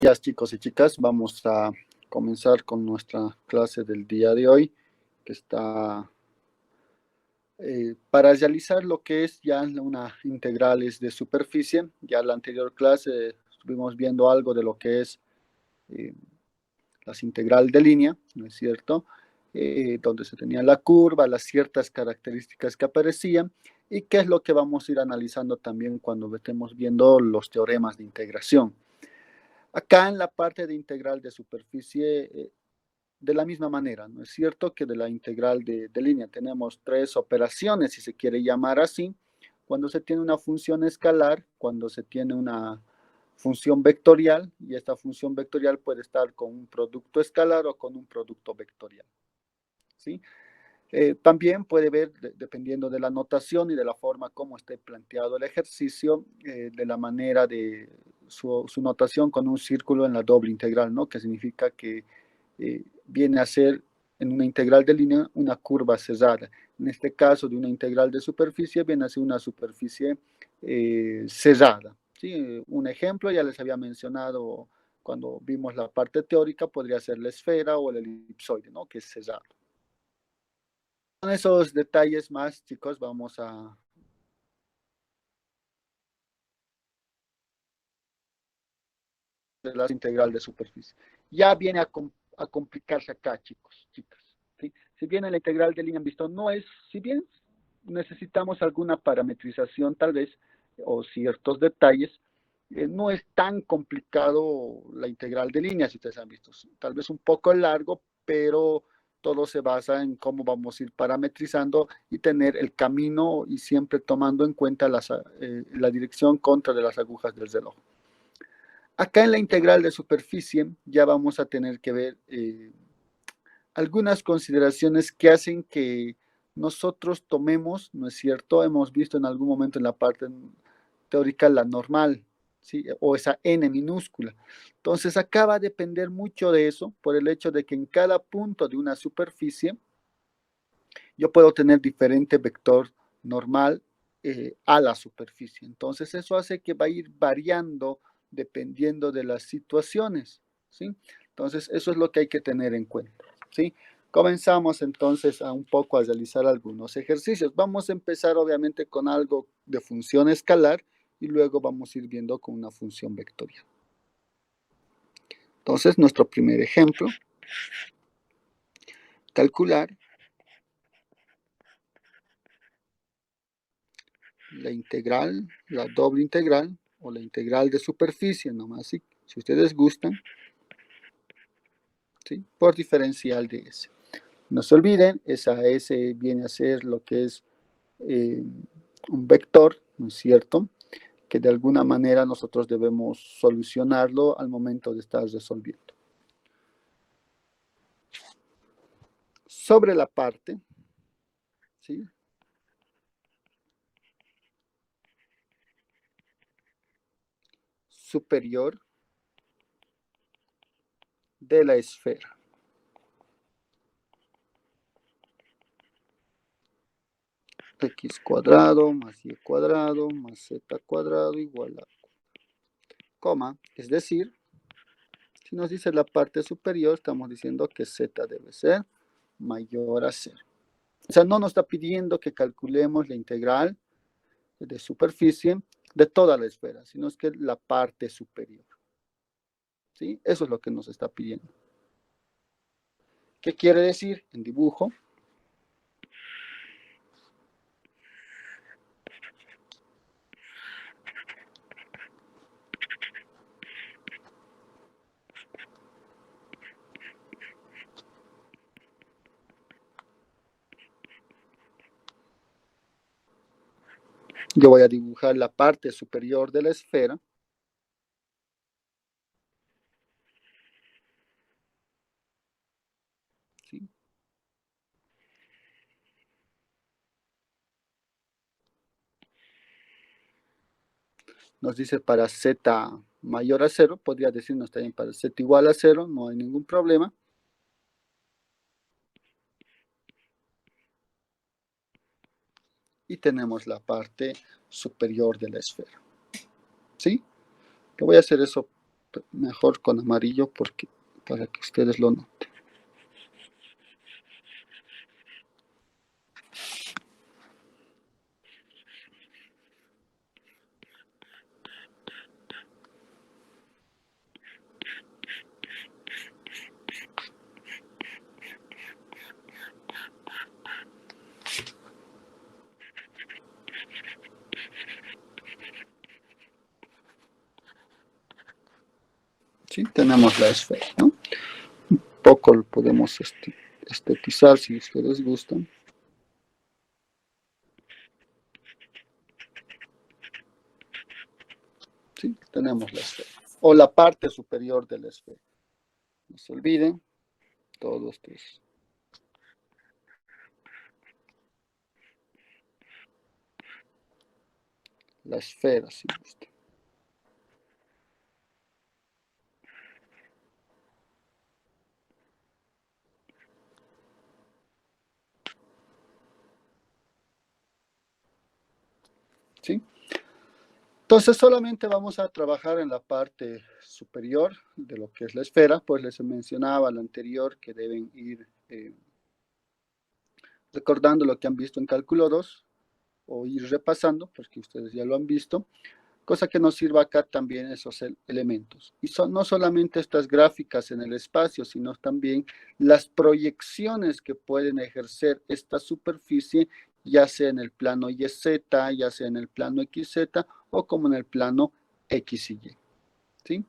días, chicos y chicas. Vamos a comenzar con nuestra clase del día de hoy, que está para realizar lo que es ya una integrales de superficie. Ya en la anterior clase estuvimos viendo algo de lo que es eh, las integral de línea, ¿no es cierto? Donde se tenía la curva, las ciertas características que aparecían y qué es lo que vamos a ir analizando también cuando estemos viendo los teoremas de integración. Acá en la parte de integral de superficie, de la misma manera, ¿no es cierto? Que de la integral de línea tenemos tres operaciones, si se quiere llamar así, cuando se tiene una función escalar, cuando se tiene una función vectorial, y esta función vectorial puede estar con un producto escalar o con un producto vectorial, ¿sí? También puede ver, dependiendo de la notación y de la forma como esté planteado el ejercicio, de la manera de su notación con un círculo en la doble integral, ¿no? Que significa que viene a ser en una integral de línea una curva cerrada. En este caso de una integral de superficie viene a ser una superficie cerrada, ¿sí? Un ejemplo ya les había mencionado cuando vimos la parte teórica, podría ser la esfera o el elipsoide, ¿no? Que es cerrado. Con esos detalles más, chicos, vamos a la integral de superficie. Ya viene a complicarse acá, chicos, chicas. ¿Sí? Si bien la integral de línea han visto no es, si bien necesitamos alguna parametrización tal vez, o ciertos detalles, no es tan complicado la integral de línea, si ustedes han visto. Tal vez un poco largo, pero todo se basa en cómo vamos a ir parametrizando y tener el camino y siempre tomando en cuenta la dirección contra de las agujas del reloj. Acá en la integral de superficie ya vamos a tener que ver algunas consideraciones que hacen que nosotros tomemos, ¿no es cierto? Hemos visto en algún momento en la parte teórica la normal, ¿sí? O esa n minúscula. Entonces acá va a depender mucho de eso, por el hecho de que en cada punto de una superficie yo puedo tener diferente vector normal a la superficie. Entonces eso hace que va a ir variando dependiendo de las situaciones, ¿sí? Entonces eso es lo que hay que tener en cuenta, ¿sí? Comenzamos entonces a un poco a realizar algunos ejercicios. Vamos a empezar obviamente con algo de función escalar y luego vamos a ir viendo con una función vectorial. Entonces nuestro primer ejemplo, calcular la integral, la doble integral o la integral de superficie, nomás si ustedes gustan, ¿sí? Por diferencial de S. No se olviden, esa S viene a ser lo que es un vector, ¿no es cierto? Que de alguna manera nosotros debemos solucionarlo al momento de estar resolviendo. Sobre la parte, ¿sí? Superior de la esfera. X cuadrado más Y cuadrado más Z cuadrado igual a coma, es decir, si nos dice la parte superior, estamos diciendo que Z debe ser mayor a 0. O sea, no nos está pidiendo que calculemos la integral de superficie de toda la esfera, sino es que la parte superior. ¿Sí? Eso es lo que nos está pidiendo. ¿Qué quiere decir en dibujo? Yo voy a dibujar la parte superior de la esfera. ¿Sí? Nos dice para Z mayor a 0, podría decirnos también para Z igual a 0, no hay ningún problema. Y tenemos la parte superior de la esfera. ¿Sí? Yo voy a hacer eso mejor con amarillo porque para que ustedes lo noten. Sí, tenemos la esfera, ¿no? Un poco lo podemos estetizar si ustedes gustan. Sí, tenemos la esfera. O la parte superior de la esfera. No se olviden, todo esto es la esfera, si gustan. ¿Sí? Entonces solamente vamos a trabajar en la parte superior de lo que es la esfera, pues les mencionaba al anterior que deben ir recordando lo que han visto en cálculo 2 o ir repasando, porque ustedes ya lo han visto, cosa que nos sirva acá también esos elementos. Y son no solamente estas gráficas en el espacio, sino también las proyecciones que pueden ejercer esta superficie, ya sea en el plano YZ, ya sea en el plano XZ o como en el plano X y Y. ¿Sí?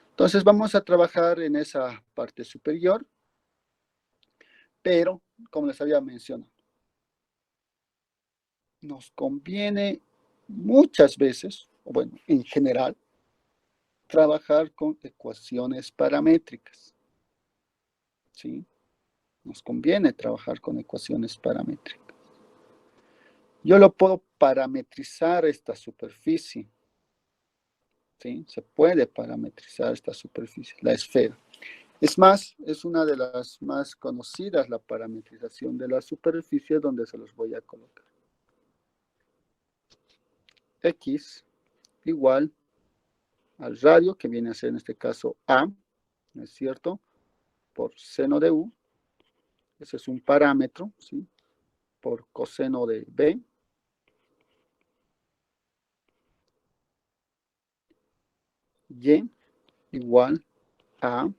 Entonces vamos a trabajar en esa parte superior, pero como les había mencionado, nos conviene muchas veces, o bueno, en general, trabajar con ecuaciones paramétricas. ¿Sí? Nos conviene trabajar con ecuaciones paramétricas. Yo lo puedo parametrizar esta superficie. ¿Sí? Se puede parametrizar esta superficie, la esfera. Es más, es una de las más conocidas, la parametrización de la superficie, donde se los voy a colocar. X igual al radio, que viene a ser en este caso A, ¿no es cierto? Por seno de U, ese es un parámetro, ¿sí? Por coseno de B, Y igual a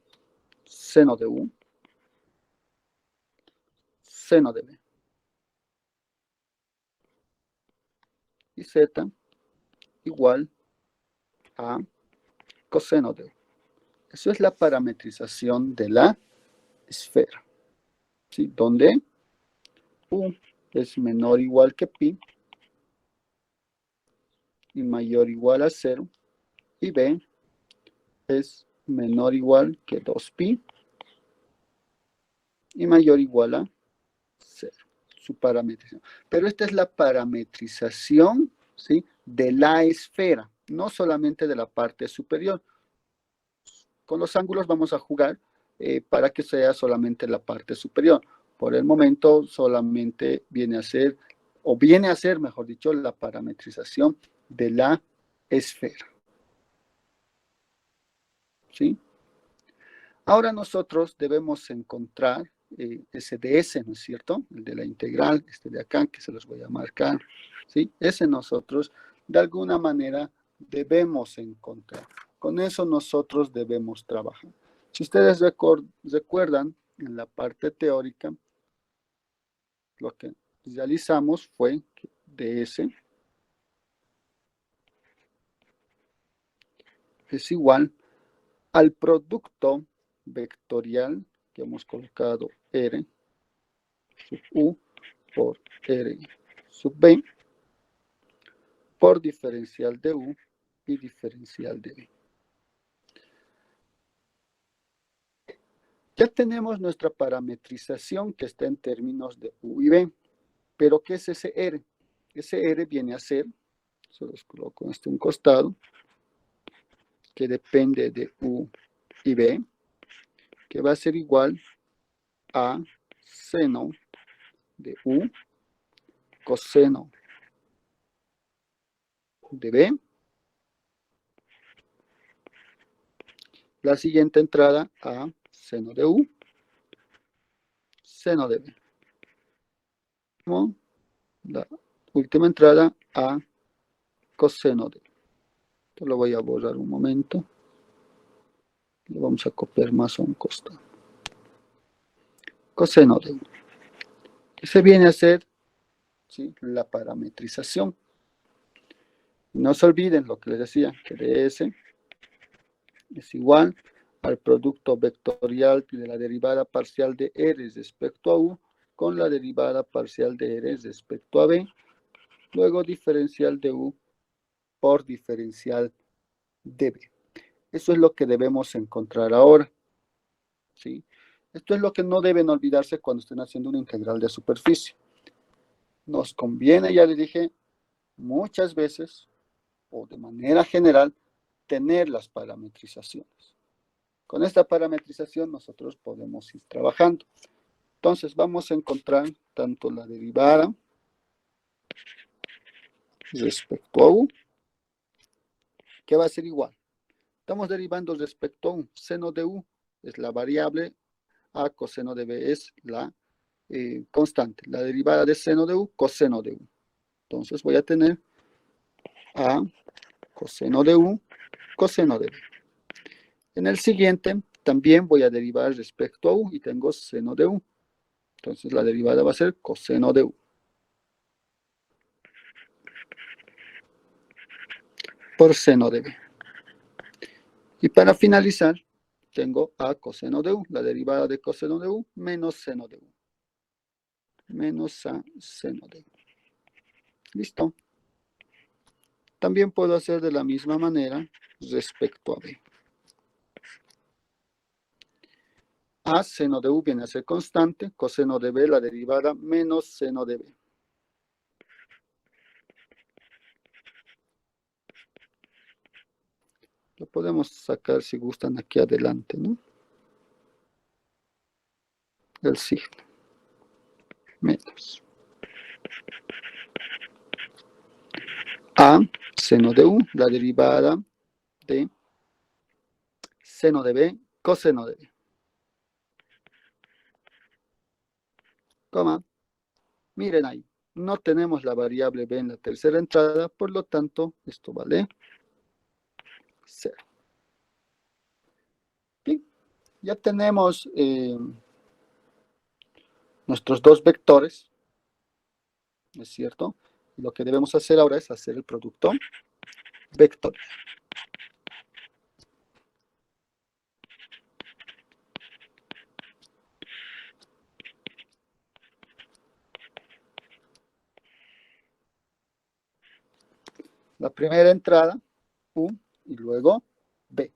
seno de U, seno de B. Y Z igual a coseno de U. Eso es la parametrización de la esfera, ¿sí? Donde U es menor o igual que pi y mayor o igual a 0, y B es menor o igual que 2pi y mayor o igual a 0, su parametrización. Pero esta es la parametrización, ¿sí? De la esfera, no solamente de la parte superior. Con los ángulos vamos a jugar para que sea solamente la parte superior. Por el momento solamente viene a ser, o viene a ser, mejor dicho, la parametrización de la esfera. ¿Sí? Ahora nosotros debemos encontrar ese de S, ¿no es cierto? El de la integral, este de acá, que se los voy a marcar. ¿Sí? Ese nosotros, de alguna manera, debemos encontrar. Con eso nosotros debemos trabajar. Si ustedes recuerdan, en la parte teórica, lo que realizamos fue que ds es igual al producto vectorial que hemos colocado R sub U por R sub B por diferencial de U y diferencial de B. Ya tenemos nuestra parametrización que está en términos de U y B, pero ¿qué es ese R? Ese R viene a ser, se los coloco en un costado, que depende de U y B, que va a ser igual a seno de U coseno de B la siguiente entrada a seno de u, seno de b. Como la última entrada a coseno de. Esto lo voy a borrar un momento. Lo vamos a copiar más a un costado. Coseno de 1. Que se viene a hacer, ¿sí?, la parametrización. No se olviden lo que les decía, que ds es igual al producto vectorial de la derivada parcial de r respecto a u con la derivada parcial de r respecto a b, luego diferencial de u por diferencial de b. Eso es lo que debemos encontrar ahora, ¿sí? Esto es lo que no deben olvidarse cuando estén haciendo una integral de superficie. Nos conviene, ya les dije, muchas veces, o de manera general, tener las parametrizaciones. Con esta parametrización nosotros podemos ir trabajando. Entonces vamos a encontrar tanto la derivada respecto a u, que va a ser igual. Estamos derivando respecto a u. Seno de u es la variable, a coseno de b es la constante. La derivada de seno de u, coseno de u. Entonces voy a tener a coseno de u, coseno de b. En el siguiente también voy a derivar respecto a u y tengo seno de u. Entonces la derivada va a ser coseno de u por seno de b. Y para finalizar, tengo a coseno de u, la derivada de coseno de u menos seno de u. Menos a seno de u. Listo. También puedo hacer de la misma manera respecto a b. A seno de u viene a ser constante, coseno de b la derivada menos seno de b. Lo podemos sacar si gustan aquí adelante, ¿no? El signo. Menos. A seno de u, la derivada de seno de b, coseno de b. Coma. Miren ahí, no tenemos la variable b en la tercera entrada, por lo tanto, esto vale 0. Bien, ya tenemos nuestros dos vectores, ¿no es cierto? Lo que debemos hacer ahora es hacer el producto vectorial. La primera entrada, u, y luego b.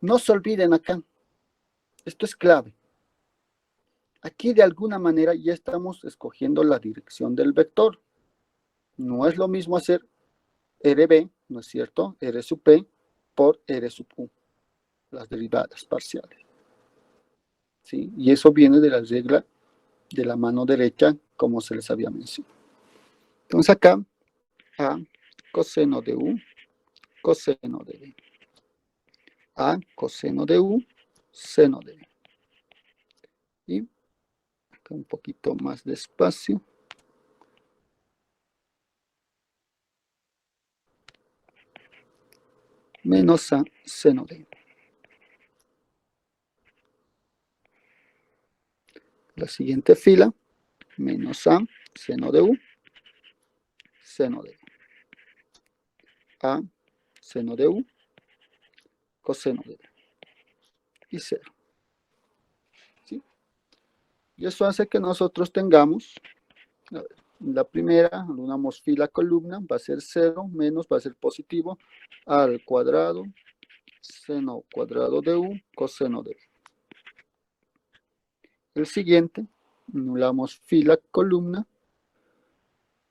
No se olviden acá, esto es clave. Aquí de alguna manera ya estamos escogiendo la dirección del vector. No es lo mismo hacer RB, ¿no es cierto? R sub P por R sub U, las derivadas parciales. ¿Sí? Y eso viene de la regla de la mano derecha, como se les había mencionado. Entonces acá, A coseno de U, coseno de B. A coseno de U, seno de B. Y acá un poquito más despacio. Menos A seno de U. La siguiente fila, menos A seno de U, seno de U. A seno de U, coseno de U. Y 0. ¿Sí? Y eso hace que nosotros tengamos, a ver, la primera, unamos fila columna, va a ser 0, menos va a ser positivo, a al cuadrado, seno cuadrado de u, coseno de u. El siguiente, anulamos fila columna,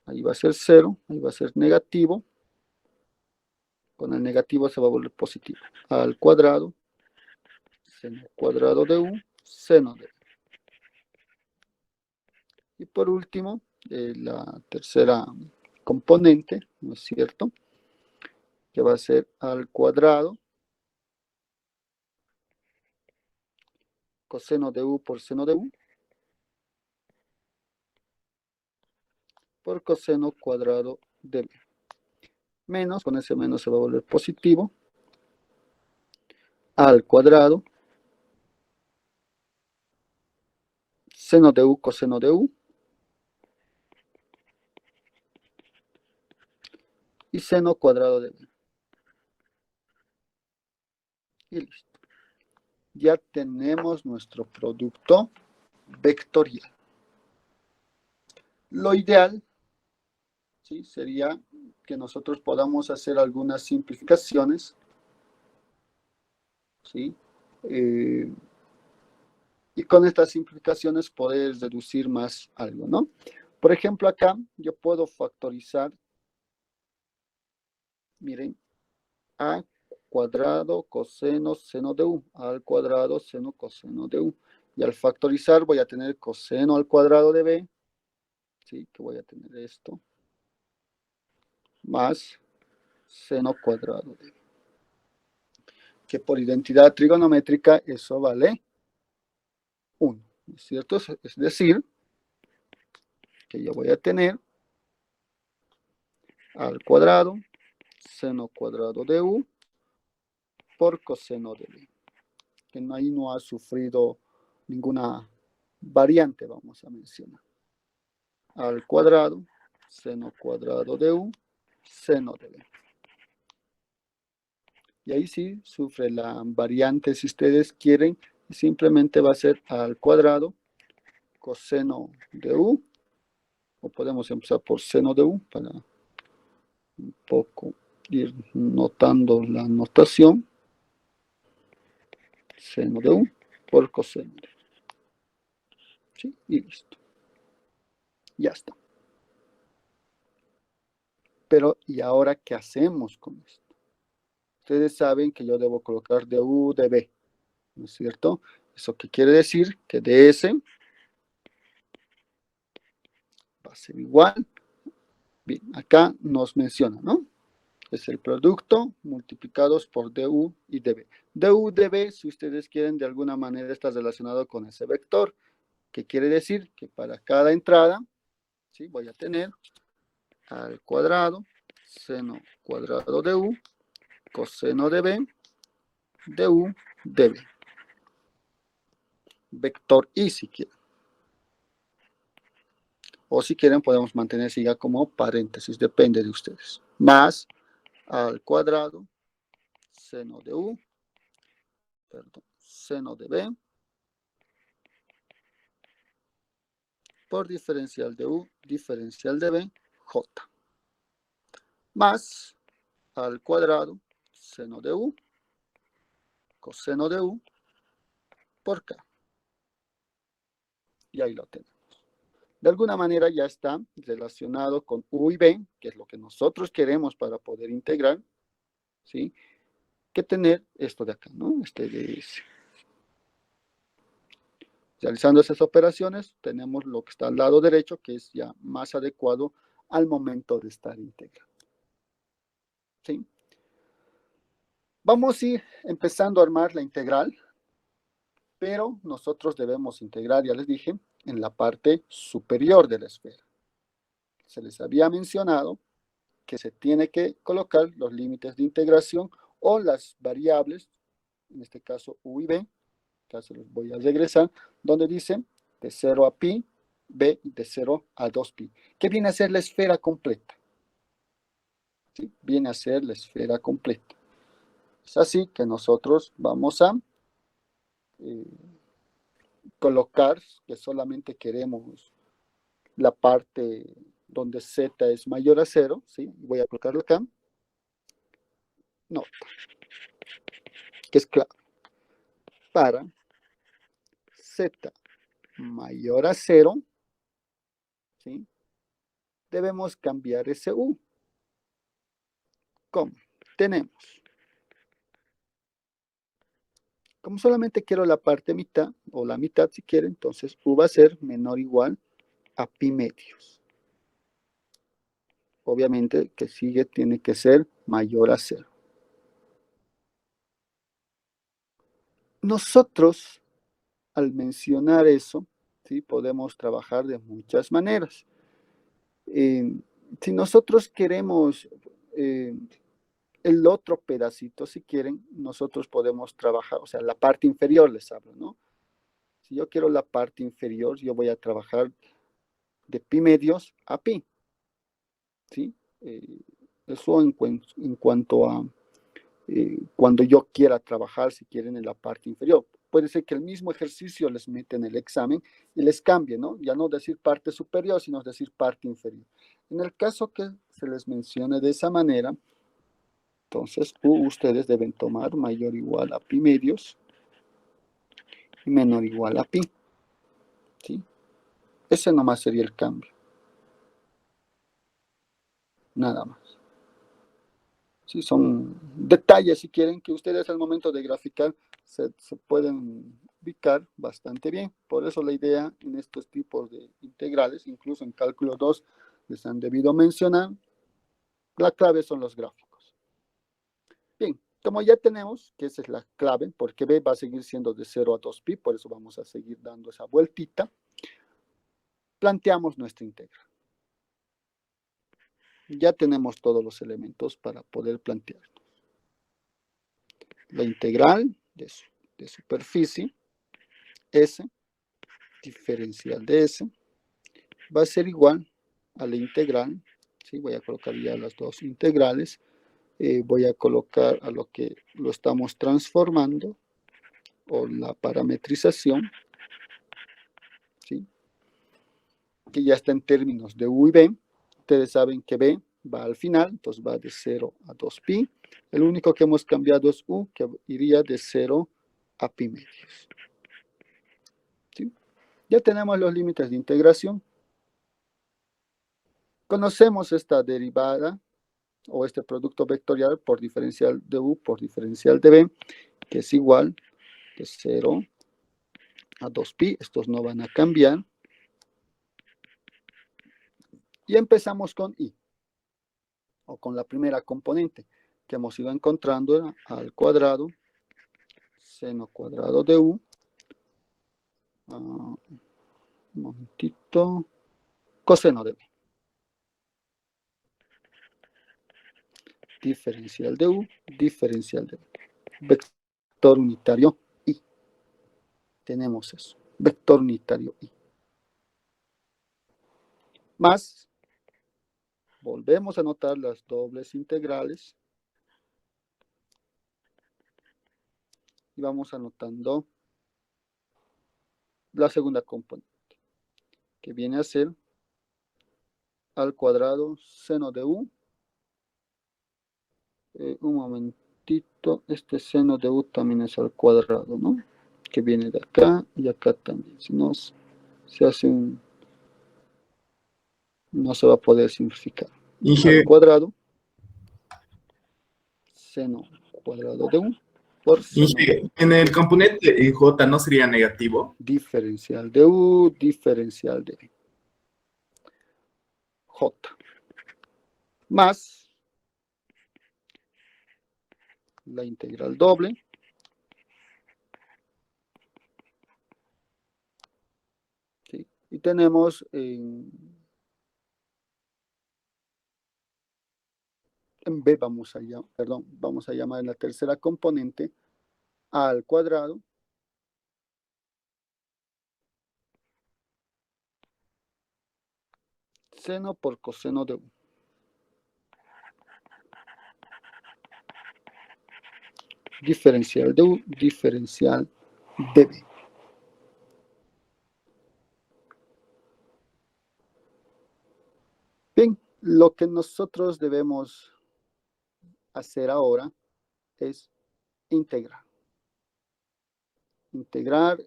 ahí va a ser 0, ahí va a ser negativo, con el negativo se va a volver positivo, a al cuadrado, seno cuadrado de u, seno de u. Y por último, la tercera componente, ¿no es cierto?, que va a ser al cuadrado coseno de u por seno de u por coseno cuadrado de b. Menos, con ese menos se va a volver positivo, al cuadrado, seno de u coseno de u, y seno cuadrado de b. Y listo. Ya tenemos nuestro producto vectorial. Lo ideal, ¿sí?, sería que nosotros podamos hacer algunas simplificaciones, ¿sí? Y con estas simplificaciones poder deducir más algo, ¿no? Por ejemplo, acá yo puedo factorizar, miren, a cuadrado coseno seno de u, al cuadrado seno coseno de u. Y al factorizar voy a tener coseno al cuadrado de b, ¿sí?, que voy a tener esto, más seno cuadrado de b. Que por identidad trigonométrica eso vale 1, ¿no es cierto? Es decir, que yo voy a tener al cuadrado seno cuadrado de u por coseno de b, que ahí no ha sufrido ninguna variante, vamos a mencionar. Al cuadrado seno cuadrado de u seno de b. Y ahí sí sufre la variante si ustedes quieren, simplemente va a ser al cuadrado coseno de u, o podemos empezar por seno de u para un poco ir notando la notación, seno de u por coseno de u. ¿Sí? Y listo. Ya está. Pero, ¿y ahora qué hacemos con esto? Ustedes saben que yo debo colocar du de b, ¿no es cierto? ¿Eso qué quiere decir? Que ds va a ser igual. Bien, acá nos menciona, ¿no? Es el producto multiplicados por du y db. Du db, si ustedes quieren, de alguna manera está relacionado con ese vector, que quiere decir que para cada entrada, ¿sí?, voy a tener al cuadrado seno cuadrado de u coseno de b du db. Vector y si quieren. O si quieren podemos mantener siga como paréntesis, depende de ustedes. Más al cuadrado seno de u, perdón, seno de b por diferencial de u, diferencial de b, j. Más al cuadrado seno de u, coseno de u por k. Y ahí lo tenemos. De alguna manera ya está relacionado con u y b, que es lo que nosotros queremos para poder integrar, ¿sí?, que tener esto de acá, ¿no? Este ds. Realizando esas operaciones, tenemos lo que está al lado derecho, que es ya más adecuado al momento de estar integrando. ¿Sí? Vamos a ir empezando a armar la integral, pero nosotros debemos integrar, ya les dije, en la parte superior de la esfera. Se les había mencionado que se tiene que colocar los límites de integración o las variables, en este caso u y b, acá se los voy a regresar, donde dice de 0 a pi, b de 0 a 2pi, que viene a ser la esfera completa. ¿Sí? Viene a ser la esfera completa. Es así que nosotros vamos a colocar que solamente queremos la parte donde z es mayor a 0, ¿sí? Voy a colocarlo acá. No, que es claro. Para z mayor a 0, ¿sí?, debemos cambiar ese u. ¿Cómo? Tenemos, como solamente quiero la parte mitad, o la mitad si quieren, entonces u va a ser menor o igual a pi medios. Obviamente que sigue tiene que ser mayor a 0. Nosotros al mencionar eso, ¿sí? Podemos trabajar de muchas maneras. Si nosotros queremos el otro pedacito, si quieren, nosotros podemos trabajar, o sea, la parte inferior les hablo, ¿no? Si yo quiero la parte inferior, yo voy a trabajar de pi medios a pi, ¿sí? Eso en cuanto a cuando yo quiera trabajar, si quieren, en la parte inferior. Puede ser que el mismo ejercicio les mete en el examen y les cambie, ¿no? Ya no decir parte superior, sino decir parte inferior. En el caso que se les mencione de esa manera, entonces ustedes deben tomar mayor o igual a pi medios y menor o igual a pi, ¿sí? Ese nomás sería el cambio. Nada más. Sí, son detalles, si quieren, que ustedes al momento de graficar se pueden ubicar bastante bien. Por eso la idea en estos tipos de integrales, incluso en cálculo 2, les han debido mencionar, la clave son los gráficos. Bien, como ya tenemos que esa es la clave, porque b va a seguir siendo de 0 a 2pi, por eso vamos a seguir dando esa vueltita, planteamos nuestra integral. Ya tenemos todos los elementos para poder plantear. La integral de superficie S, diferencial de S, va a ser igual a la integral, ¿sí? Voy a colocar ya las dos integrales, voy a colocar a lo que lo estamos transformando, o la parametrización, ¿sí? Que ya está en términos de U y B. Ustedes saben que B va al final, entonces va de 0 a 2pi. El único que hemos cambiado es U, que iría de 0 a pi medios. ¿Sí? Ya tenemos los límites de integración. Conocemos esta derivada o este producto vectorial por diferencial de U por diferencial de B, que es igual de 0 a 2pi. Estos no van a cambiar. Y empezamos con I, o con la primera componente que hemos ido encontrando, al cuadrado, seno cuadrado de U, un momentito, coseno de B. Diferencial de U, diferencial de B. Vector unitario I. Tenemos eso, vector unitario I. Más, volvemos a anotar las dobles integrales. Y vamos anotando la segunda componente, que viene a ser al cuadrado seno de U. Un momentito, este seno de U también es al cuadrado, ¿no? Que viene de acá y acá también. Si no, se hace no se va a poder simplificar. Al cuadrado, seno cuadrado de U por seno. En el componente J no sería negativo. Diferencial de U, diferencial de J. Más la integral doble. ¿Sí? Y tenemos en B vamos a llamar en la tercera componente A al cuadrado seno por coseno de U. Diferencial de U, diferencial de B. Bien, lo que nosotros debemos hacer ahora es integrar. Integrar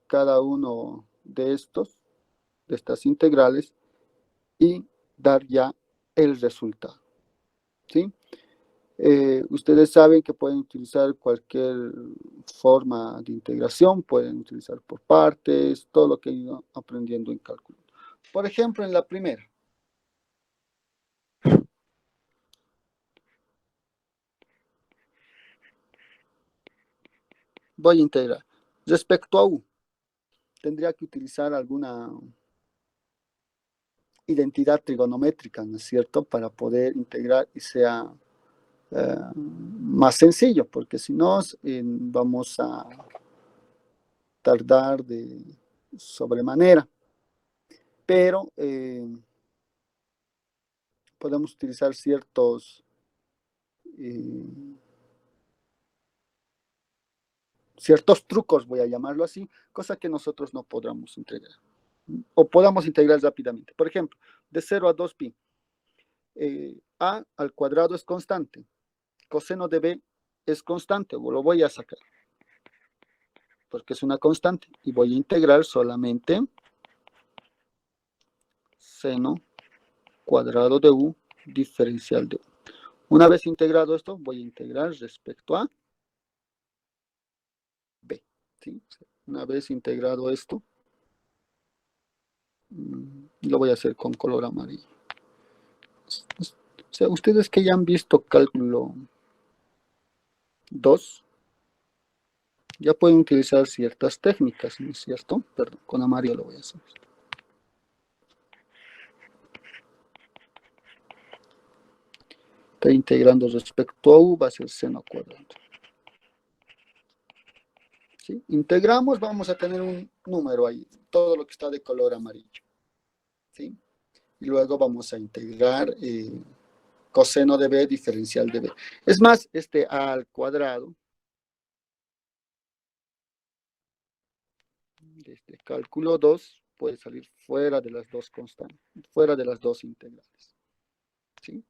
cada uno de estas integrales y dar ya el resultado. ¿Sí? Ustedes saben que pueden utilizar cualquier forma de integración, pueden utilizar por partes, todo lo que han ido aprendiendo en cálculo. Por ejemplo, en la primera. Voy a integrar. Respecto a U, tendría que utilizar alguna identidad trigonométrica, ¿no es cierto?, para poder integrar y sea más sencillo, porque si no, vamos a tardar de sobremanera. Pero podemos utilizar eh, ciertos trucos, voy a llamarlo así, cosa que nosotros no podamos integrar, o podamos integrar rápidamente. Por ejemplo, de 0 a 2pi, a al cuadrado es constante, coseno de b es constante, o lo voy a sacar, porque es una constante, y voy a integrar solamente seno cuadrado de u diferencial de u. Una vez integrado esto, voy a integrar respecto a b. ¿Sí? Una vez integrado esto, lo voy a hacer con color amarillo. O sea, ustedes que ya han visto cálculo 2, ya pueden utilizar ciertas técnicas, ¿no es cierto? Perdón, con amarillo lo voy a hacer. Está integrando respecto a u, va a ser seno cuadrado. ¿Sí? Integramos, vamos a tener un número ahí, todo lo que está de color amarillo. ¿Sí? Y luego vamos a integrar coseno de b diferencial de b. Es más, este a al cuadrado, desde cálculo 2, puede salir fuera de las dos constantes, fuera de las dos integrales. ¿Sí?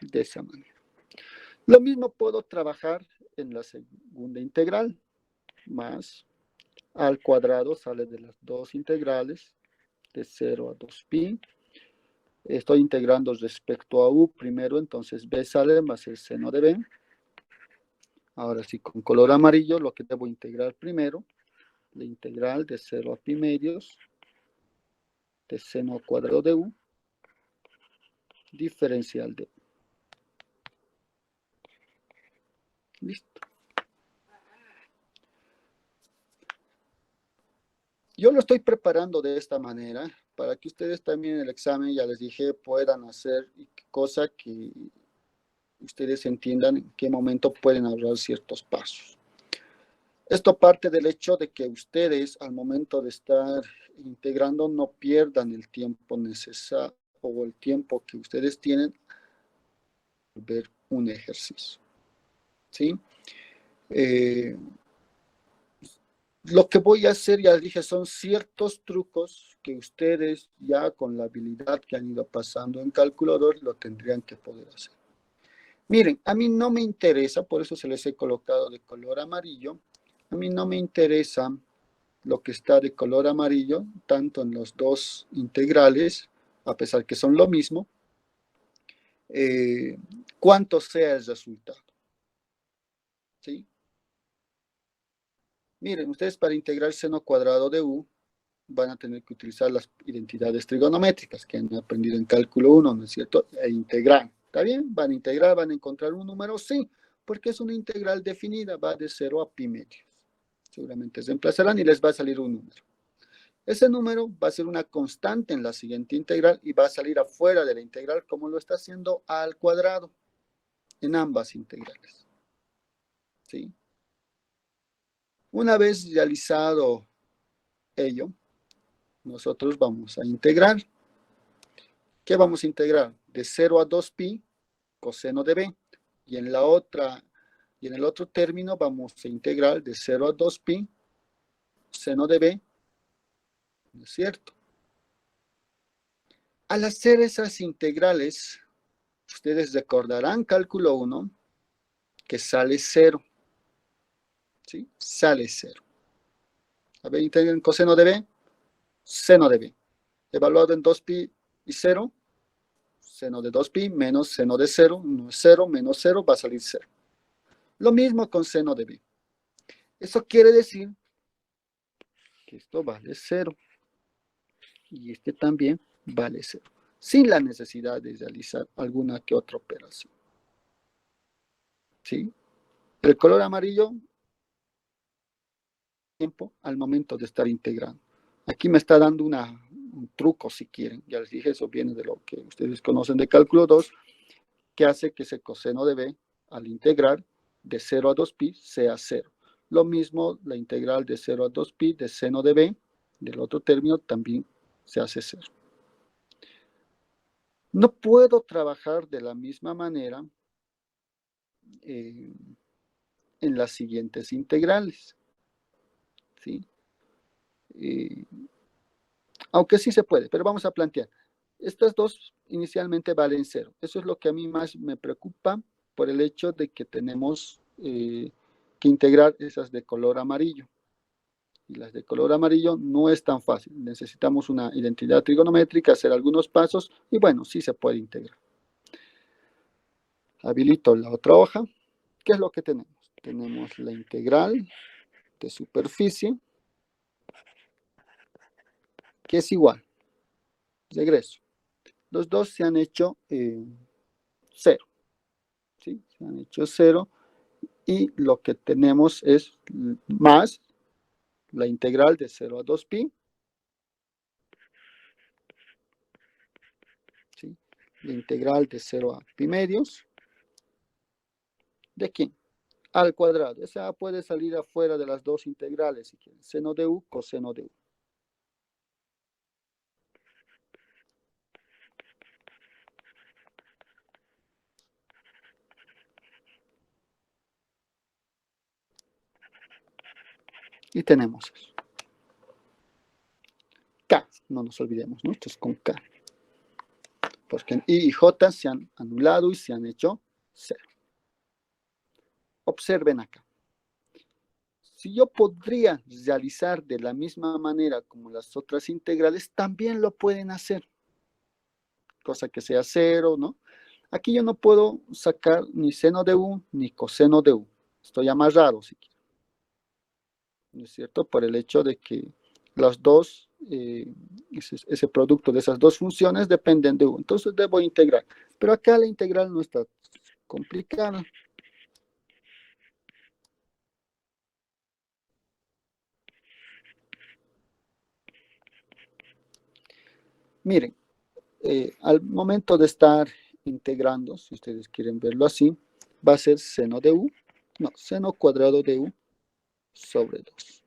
De esa manera. Lo mismo puedo trabajar en la segunda integral, más al cuadrado sale de las dos integrales, de 0 a 2pi. Estoy integrando respecto a u primero, entonces b sale, va a ser seno de b. Ahora sí, con color amarillo, lo que debo integrar primero, la integral de 0 a pi medios de seno cuadrado de u, diferencial de u. Listo. Yo lo estoy preparando de esta manera para que ustedes también en el examen, ya les dije, puedan hacer cosa que ustedes entiendan en qué momento pueden ahorrar ciertos pasos. Esto parte del hecho de que ustedes al momento de estar integrando no pierdan el tiempo necesario o el tiempo que ustedes tienen para ver un ejercicio. ¿Sí? Lo que voy a hacer, ya les dije, son ciertos trucos que ustedes ya con la habilidad que han ido pasando en cálculo 2 lo tendrían que poder hacer. Miren, a mí no me interesa, por eso se les he colocado de color amarillo, a mí no me interesa lo que está de color amarillo, tanto en los dos integrales, a pesar que son lo mismo, cuánto sea el resultado. ¿Sí? Miren, ustedes para integrar seno cuadrado de u van a tener que utilizar las identidades trigonométricas que han aprendido en cálculo 1, ¿no es cierto? E integrar, ¿está bien? Van a integrar, van a encontrar un número, sí, porque es una integral definida, va de 0 a pi medios. Seguramente se reemplazarán y les va a salir un número. Ese número va a ser una constante en la siguiente integral y va a salir afuera de la integral como lo está haciendo al cuadrado en ambas integrales. ¿Sí? Una vez realizado ello, nosotros vamos a integrar. ¿Qué vamos a integrar? De 0 a 2pi coseno de b. Y en el otro término vamos a integrar de 0 a 2pi seno de b. ¿No es cierto? Al hacer esas integrales, ustedes recordarán cálculo 1 que sale 0. ¿Sí? Sale 0. A ver, integren coseno de b, seno de b. Evaluado en 2pi y 0, seno de 2pi menos seno de 0, no es 0, menos 0, va a salir 0. Lo mismo con seno de b. Eso quiere decir que esto vale 0 y este también vale 0, sin la necesidad de realizar alguna que otra operación. ¿sí? El color amarillo, tiempo al momento de estar integrando. Aquí me está dando un truco, si quieren. Ya les dije, eso viene de lo que ustedes conocen de cálculo 2, que hace que ese coseno de b, al integrar de 0 a 2pi, sea 0. Lo mismo, la integral de 0 a 2pi de seno de b, del otro término, también se hace 0. No puedo trabajar de la misma manera en las siguientes integrales, ¿sí? Aunque sí se puede, pero vamos a plantear. Estas dos inicialmente valen 0. Eso es lo que a mí más me preocupa por el hecho de que tenemos que integrar esas de color amarillo. Y las de color amarillo no es tan fácil. Necesitamos una identidad trigonométrica, hacer algunos pasos y bueno, sí se puede integrar. Habilito la otra hoja. ¿Qué es lo que tenemos? Tenemos la integral de superficie, que es igual. Regreso. Los dos se han hecho 0. ¿Sí? Se han hecho 0. Y lo que tenemos es más la integral de 0 a 2pi. ¿Sí? La integral de 0 a pi medios. ¿De quién? Al cuadrado. Esa puede salir afuera de las dos integrales, si quieren. Seno de u, coseno de u. Y tenemos eso. K, no nos olvidemos, ¿no? Esto es con K. Porque I y J se han anulado y se han hecho 0. Observen acá. Si yo podría realizar de la misma manera como las otras integrales, también lo pueden hacer. Cosa que sea 0, ¿no? Aquí yo no puedo sacar ni seno de u ni coseno de u. Estoy amarrado, si quiero. ¿No es cierto? Por el hecho de que las dos, ese producto de esas dos funciones dependen de u. Entonces debo integrar. Pero acá la integral no está complicada. Miren, al momento de estar integrando, si ustedes quieren verlo así, va a ser seno de u, no, seno cuadrado de u sobre 2.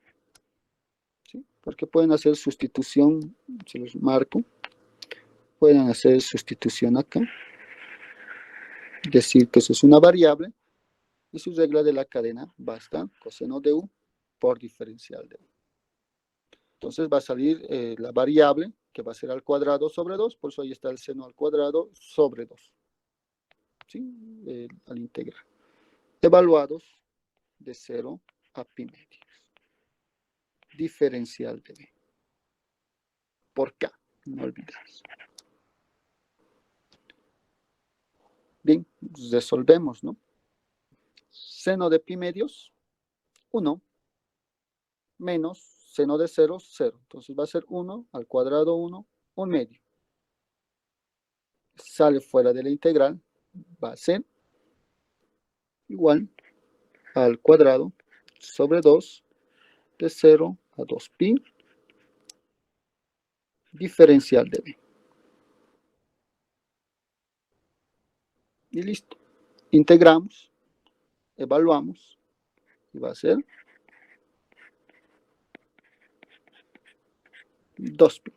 ¿Sí? Porque pueden hacer sustitución, se los marco, pueden hacer sustitución acá, decir que eso es una variable, y su regla de la cadena va a estar coseno de u por diferencial de u. Entonces va a salir la variable, que va a ser al cuadrado sobre 2, por eso ahí está el seno al cuadrado sobre 2. ¿Sí? Al integrar. Evaluados de 0 a pi medios. Diferencial de b. Por k, no olvides. Bien, resolvemos, ¿no? Seno de pi medios, 1, menos seno de 0, 0. Entonces va a ser 1 al cuadrado 1, 1 medio. Sale fuera de la integral, va a ser igual al cuadrado sobre 2 de 0 a 2pi diferencial de b. Y listo. Integramos, evaluamos y va a ser 2pi.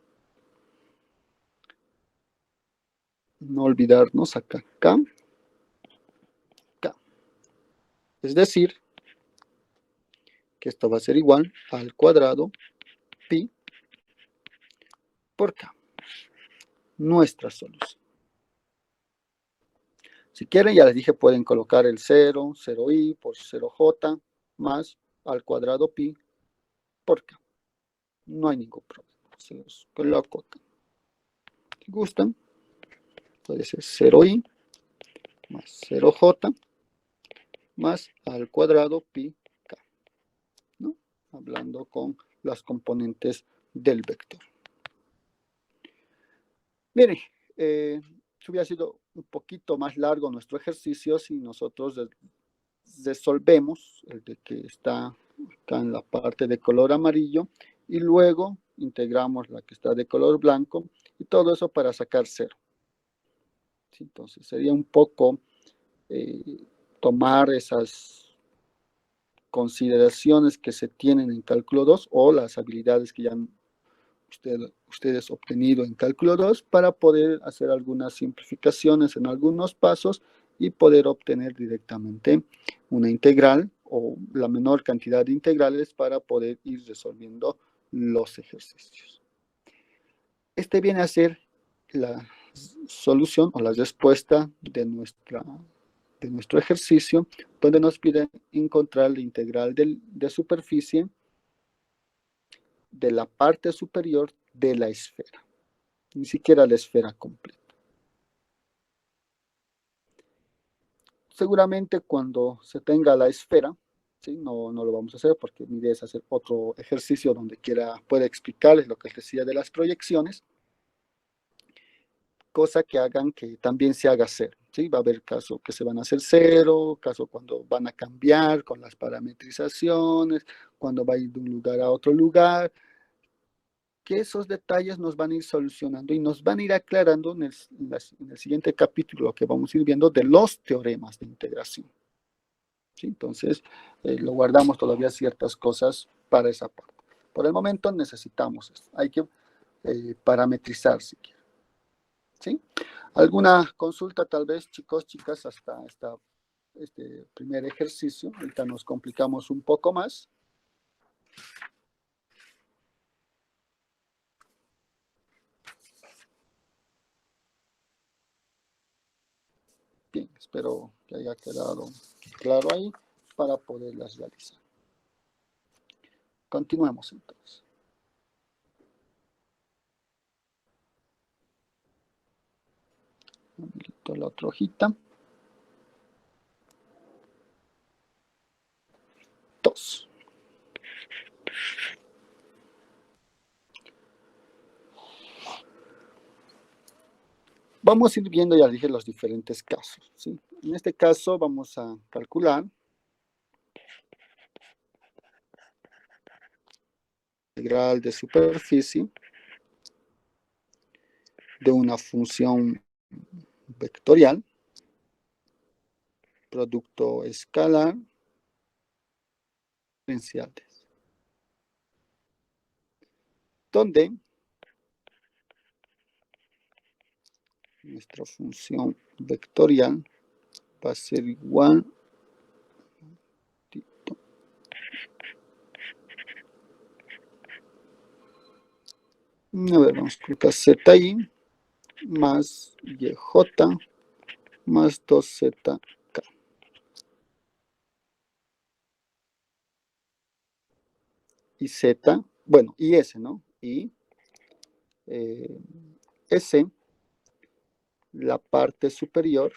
No olvidarnos acá, k. Es decir, que esto va a ser igual al cuadrado pi por k. Nuestra solución. Si quieren, ya les dije, pueden colocar el 0, 0i por 0j más al cuadrado pi por k. No hay ningún problema. Se los coloco acá. Si gustan, puede ser 0i más 0j más al cuadrado pi k, ¿no? Hablando con las componentes del vector. Miren, hubiera sido un poquito más largo nuestro ejercicio si nosotros resolvemos, el de que está acá en la parte de color amarillo, y luego integramos la que está de color blanco, y todo eso para sacar 0. ¿Sí? Entonces sería un poco tomar esas consideraciones que se tienen en cálculo 2 o las habilidades que ya han ustedes obtenido en cálculo 2 para poder hacer algunas simplificaciones en algunos pasos y poder obtener directamente una integral o la menor cantidad de integrales para poder ir resolviendo los ejercicios. Este viene a ser la solución o la respuesta de nuestro ejercicio, donde nos pide encontrar la integral de superficie de la parte superior de la esfera, ni siquiera la esfera completa. Seguramente cuando se tenga la esfera, ¿sí? No lo vamos a hacer porque mi idea es hacer otro ejercicio donde pueda explicarles lo que les decía de las proyecciones, cosa que hagan que también se haga 0. ¿Sí? Va a haber casos que se van a hacer 0, caso cuando van a cambiar con las parametrizaciones, cuando va a ir de un lugar a otro lugar, que esos detalles nos van a ir solucionando y nos van a ir aclarando en el siguiente capítulo que vamos a ir viendo de los teoremas de integración. ¿Sí? Entonces, lo guardamos todavía ciertas cosas para esa parte. Por el momento necesitamos esto. Hay que parametrizar si quieren. ¿Sí? ¿Alguna consulta tal vez, chicos, chicas, hasta este primer ejercicio? Ahorita nos complicamos un poco más. Bien, espero que haya quedado claro ahí para poderlas realizar. Continuemos entonces. Habilito la otra hojita. 2. Vamos a ir viendo, ya dije, los diferentes casos. ¿Sí? En este caso vamos a calcular integral de superficie de una función vectorial, producto escalar, diferenciales, donde nuestra función vectorial va a ser igual a ver, vamos a colocar ZI más YJ más 2ZK. Y Z, bueno, y S, ¿no? Y S, la parte superior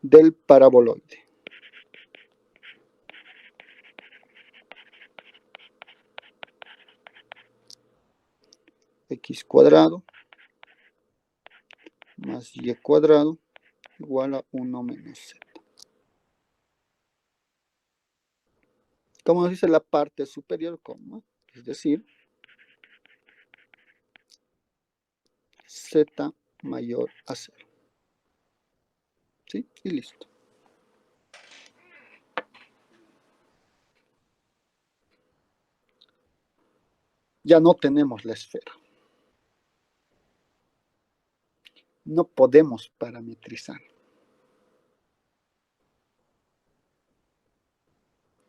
del paraboloide. X cuadrado más Y cuadrado igual a 1 menos Z. Como nos dice la parte superior, es decir, Z mayor a 0. ¿Sí? Y listo. Ya no tenemos la esfera. No podemos parametrizar.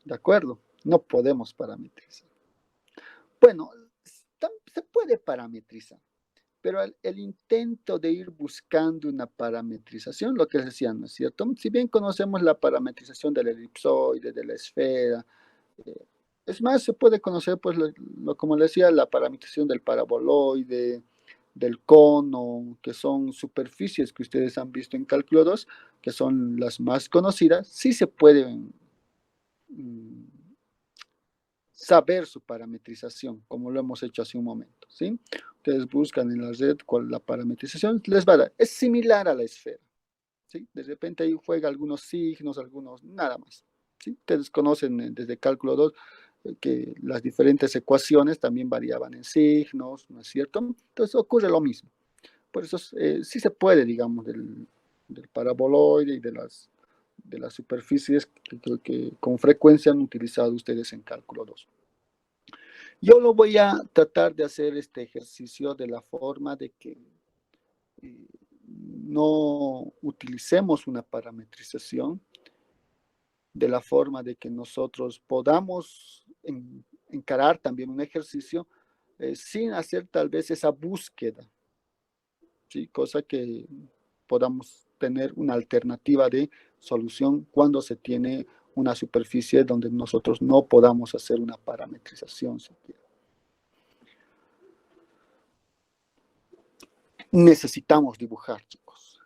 ¿De acuerdo? No podemos parametrizar. Bueno, se puede parametrizar, pero el intento de ir buscando una parametrización, lo que les decía, ¿no es cierto? Si bien conocemos la parametrización del elipsoide, de la esfera, es más, se puede conocer, pues, como les decía, la parametrización del paraboloide, del cono, que son superficies que ustedes han visto en cálculo 2, que son las más conocidas. Sí se pueden saber su parametrización, como lo hemos hecho hace un momento, ¿sí? Ustedes buscan en la red cuál es la parametrización, les va a dar, es similar a la esfera, ¿sí? De repente ahí juega algunos signos, algunos, nada más, ¿sí? Ustedes conocen desde cálculo 2 que las diferentes ecuaciones también variaban en signos, ¿no es cierto? Entonces ocurre lo mismo. Por eso sí se puede, digamos, del paraboloide y de las superficies que con frecuencia han utilizado ustedes en cálculo 2. Yo lo voy a tratar de hacer este ejercicio de la forma de que no utilicemos una parametrización, de la forma de que nosotros podamos encarar también un ejercicio sin hacer tal vez esa búsqueda, ¿sí? Cosa que podamos tener una alternativa de solución cuando se tiene una superficie donde nosotros no podamos hacer una parametrización siquiera. Necesitamos dibujar, chicos,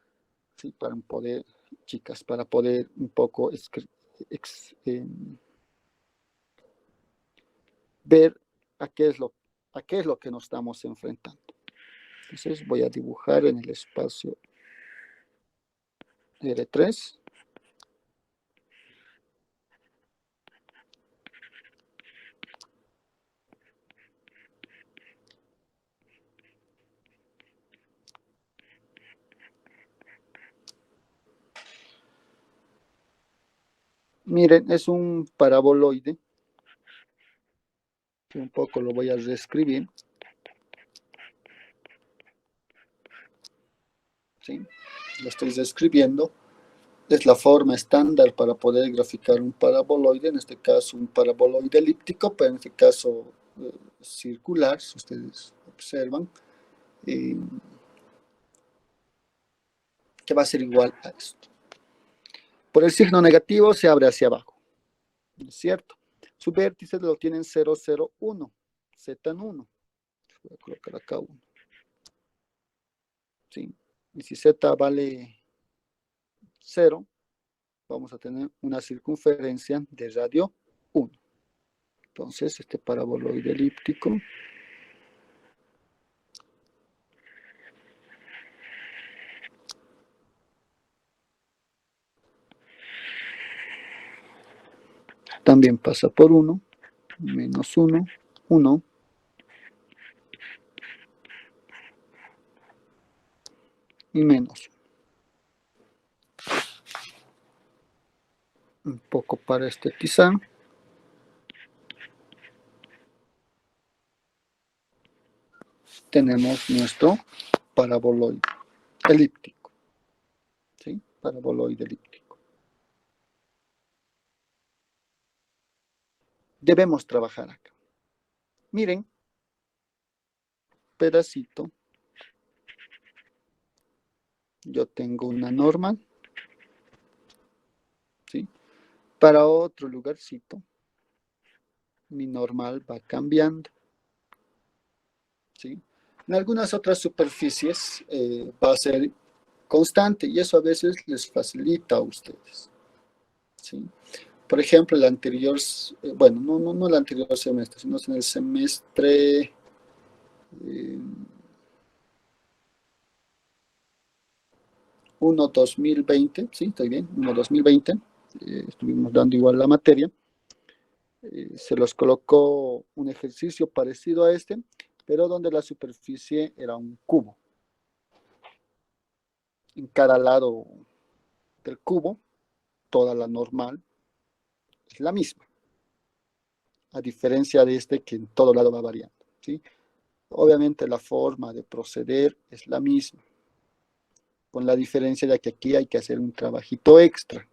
¿sí? Para poder, chicas, para poder un poco ver a qué es lo que nos estamos enfrentando. Entonces voy a dibujar en el espacio R3. Miren, es un paraboloide. Un poco lo voy a reescribir. ¿Sí? Lo estoy reescribiendo. Es la forma estándar para poder graficar un paraboloide, en este caso un paraboloide elíptico, pero en este caso circular, si ustedes observan, que va a ser igual a esto. Por el signo negativo se abre hacia abajo, ¿no es cierto? Su vértice lo tienen 0, 0, 1, z en 1. Voy a colocar acá 1. ¿Sí? Y si z vale 0, vamos a tener una circunferencia de radio 1. Entonces, este paraboloide elíptico también pasa por 1, menos 1, 1, y menos. Un poco para estetizar. Tenemos nuestro paraboloide elíptico. ¿Sí? Paraboloide elíptico. Debemos trabajar acá. Miren, pedacito. Yo tengo una normal. ¿Sí? Para otro lugarcito, mi normal va cambiando. ¿Sí? En algunas otras superficies va a ser constante y eso a veces les facilita a ustedes. ¿Sí? Por ejemplo, el anterior, bueno, no el anterior semestre, sino en el semestre 1-2020, sí, estoy bien, 1-2020, estuvimos dando igual la materia, se los colocó un ejercicio parecido a este, pero donde la superficie era un cubo. En cada lado del cubo, toda la normal es la misma, a diferencia de este que en todo lado va variando, ¿sí? Obviamente la forma de proceder es la misma, con la diferencia de que aquí hay que hacer un trabajito extra,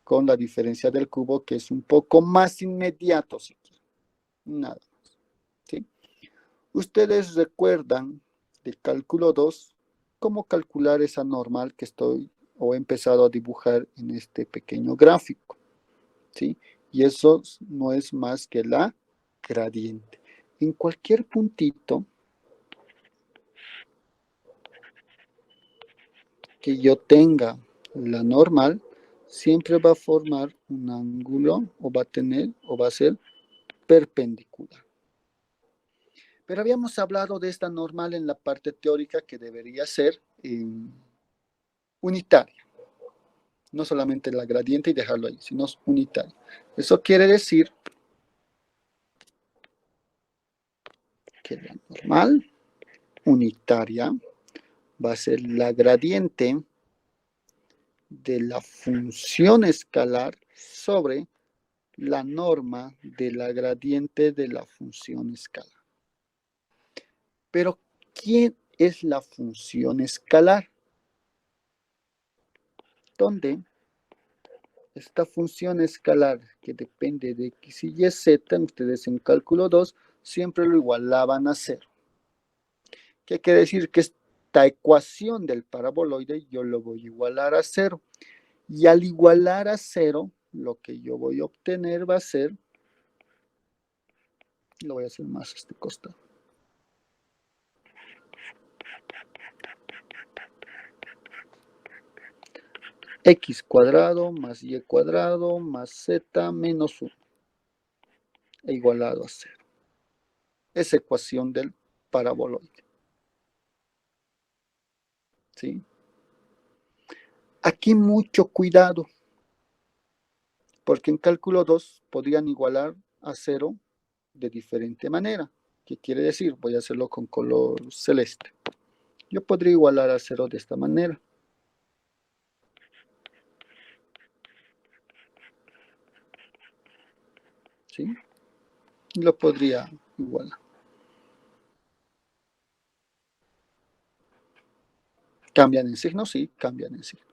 con la diferencia del cubo que es un poco más inmediato, si quieren, nada más, ¿sí? Ustedes recuerdan del cálculo 2 cómo calcular esa normal que estoy o he empezado a dibujar en este pequeño gráfico, ¿sí? Y eso no es más que la gradiente. En cualquier puntito que yo tenga la normal, siempre va a formar un ángulo o va a tener o va a ser perpendicular. Pero habíamos hablado de esta normal en la parte teórica que debería ser unitaria. No solamente la gradiente y dejarlo ahí, sino unitaria. Eso quiere decir que la normal unitaria va a ser la gradiente de la función escalar sobre la norma de la gradiente de la función escalar. Pero, ¿quién es la función escalar? Donde esta función escalar que depende de x y z, ustedes en cálculo 2 siempre lo igualaban a 0. ¿Qué quiere decir? Que esta ecuación del paraboloide yo lo voy a igualar a 0. Y al igualar a 0, lo que yo voy a obtener va a ser, lo voy a hacer más a este costado. X cuadrado más y cuadrado más z menos 1 e igualado a 0. Esa ecuación del paraboloide. ¿Sí? Aquí mucho cuidado, porque en cálculo 2 podrían igualar a 0 de diferente manera. ¿Qué quiere decir? Voy a hacerlo con color celeste. Yo podría igualar a 0 de esta manera. ¿Sí? Lo podría igualar. ¿Cambian en signo? Sí, cambian en signo.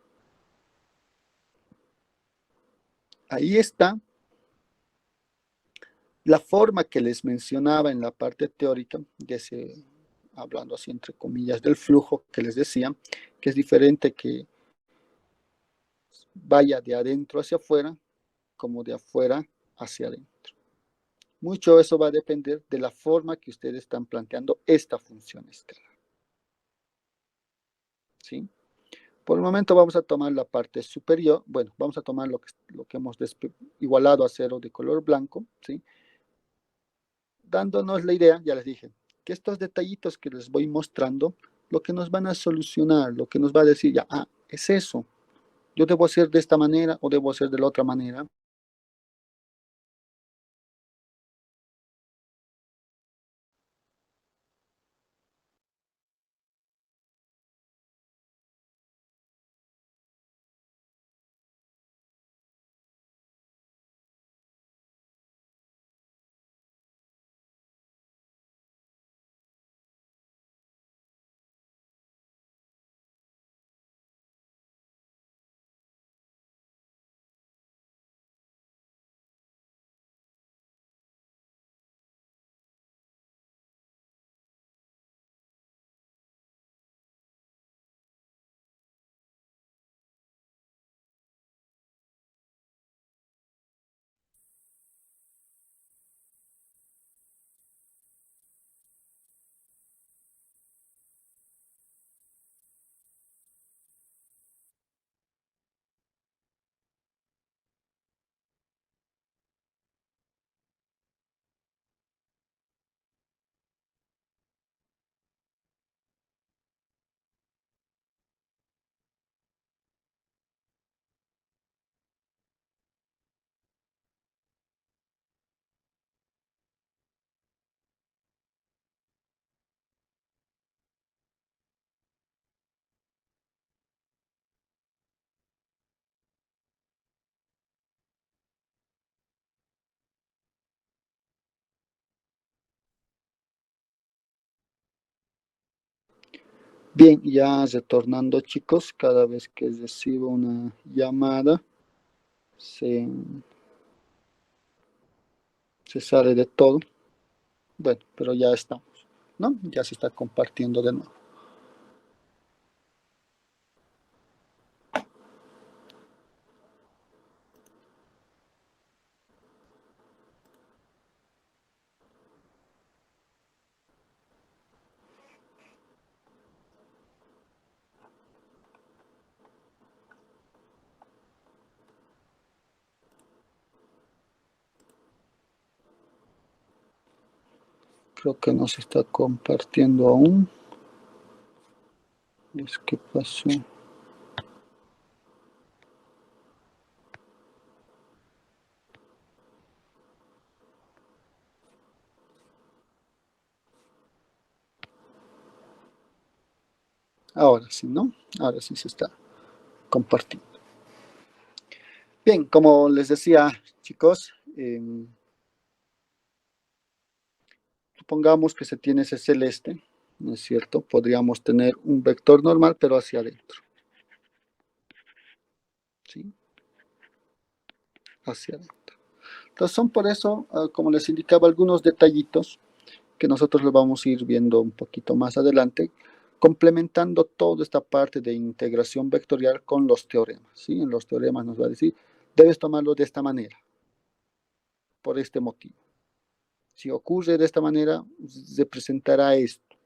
Ahí está la forma que les mencionaba en la parte teórica, de ese, hablando así entre comillas, del flujo que les decía, que es diferente que vaya de adentro hacia afuera, como de afuera hacia adentro. Mucho eso va a depender de la forma que ustedes están planteando esta función escalar. ¿Sí? Por el momento vamos a tomar la parte superior, bueno, vamos a tomar lo que hemos igualado a 0 de color blanco, ¿sí? Dándonos la idea, ya les dije, que estos detallitos que les voy mostrando, lo que nos van a solucionar, lo que nos va a decir ya, es eso, yo debo hacer de esta manera o debo hacer de la otra manera. Bien, ya retornando chicos, cada vez que recibo una llamada, se sale de todo. Bueno, pero ya estamos, ¿no? Ya se está compartiendo de nuevo. Creo que no se está compartiendo aún. ¿Qué pasó? Ahora sí, ¿no? Ahora sí se está compartiendo. Bien, como les decía, chicos, supongamos que se tiene ese celeste, ¿no es cierto? Podríamos tener un vector normal, pero hacia adentro. ¿Sí? Hacia adentro. Entonces son por eso, como les indicaba, algunos detallitos que nosotros lo vamos a ir viendo un poquito más adelante, complementando toda esta parte de integración vectorial con los teoremas. ¿Sí? En los teoremas nos va a decir, debes tomarlo de esta manera, por este motivo. Si ocurre de esta manera, se presentará esto,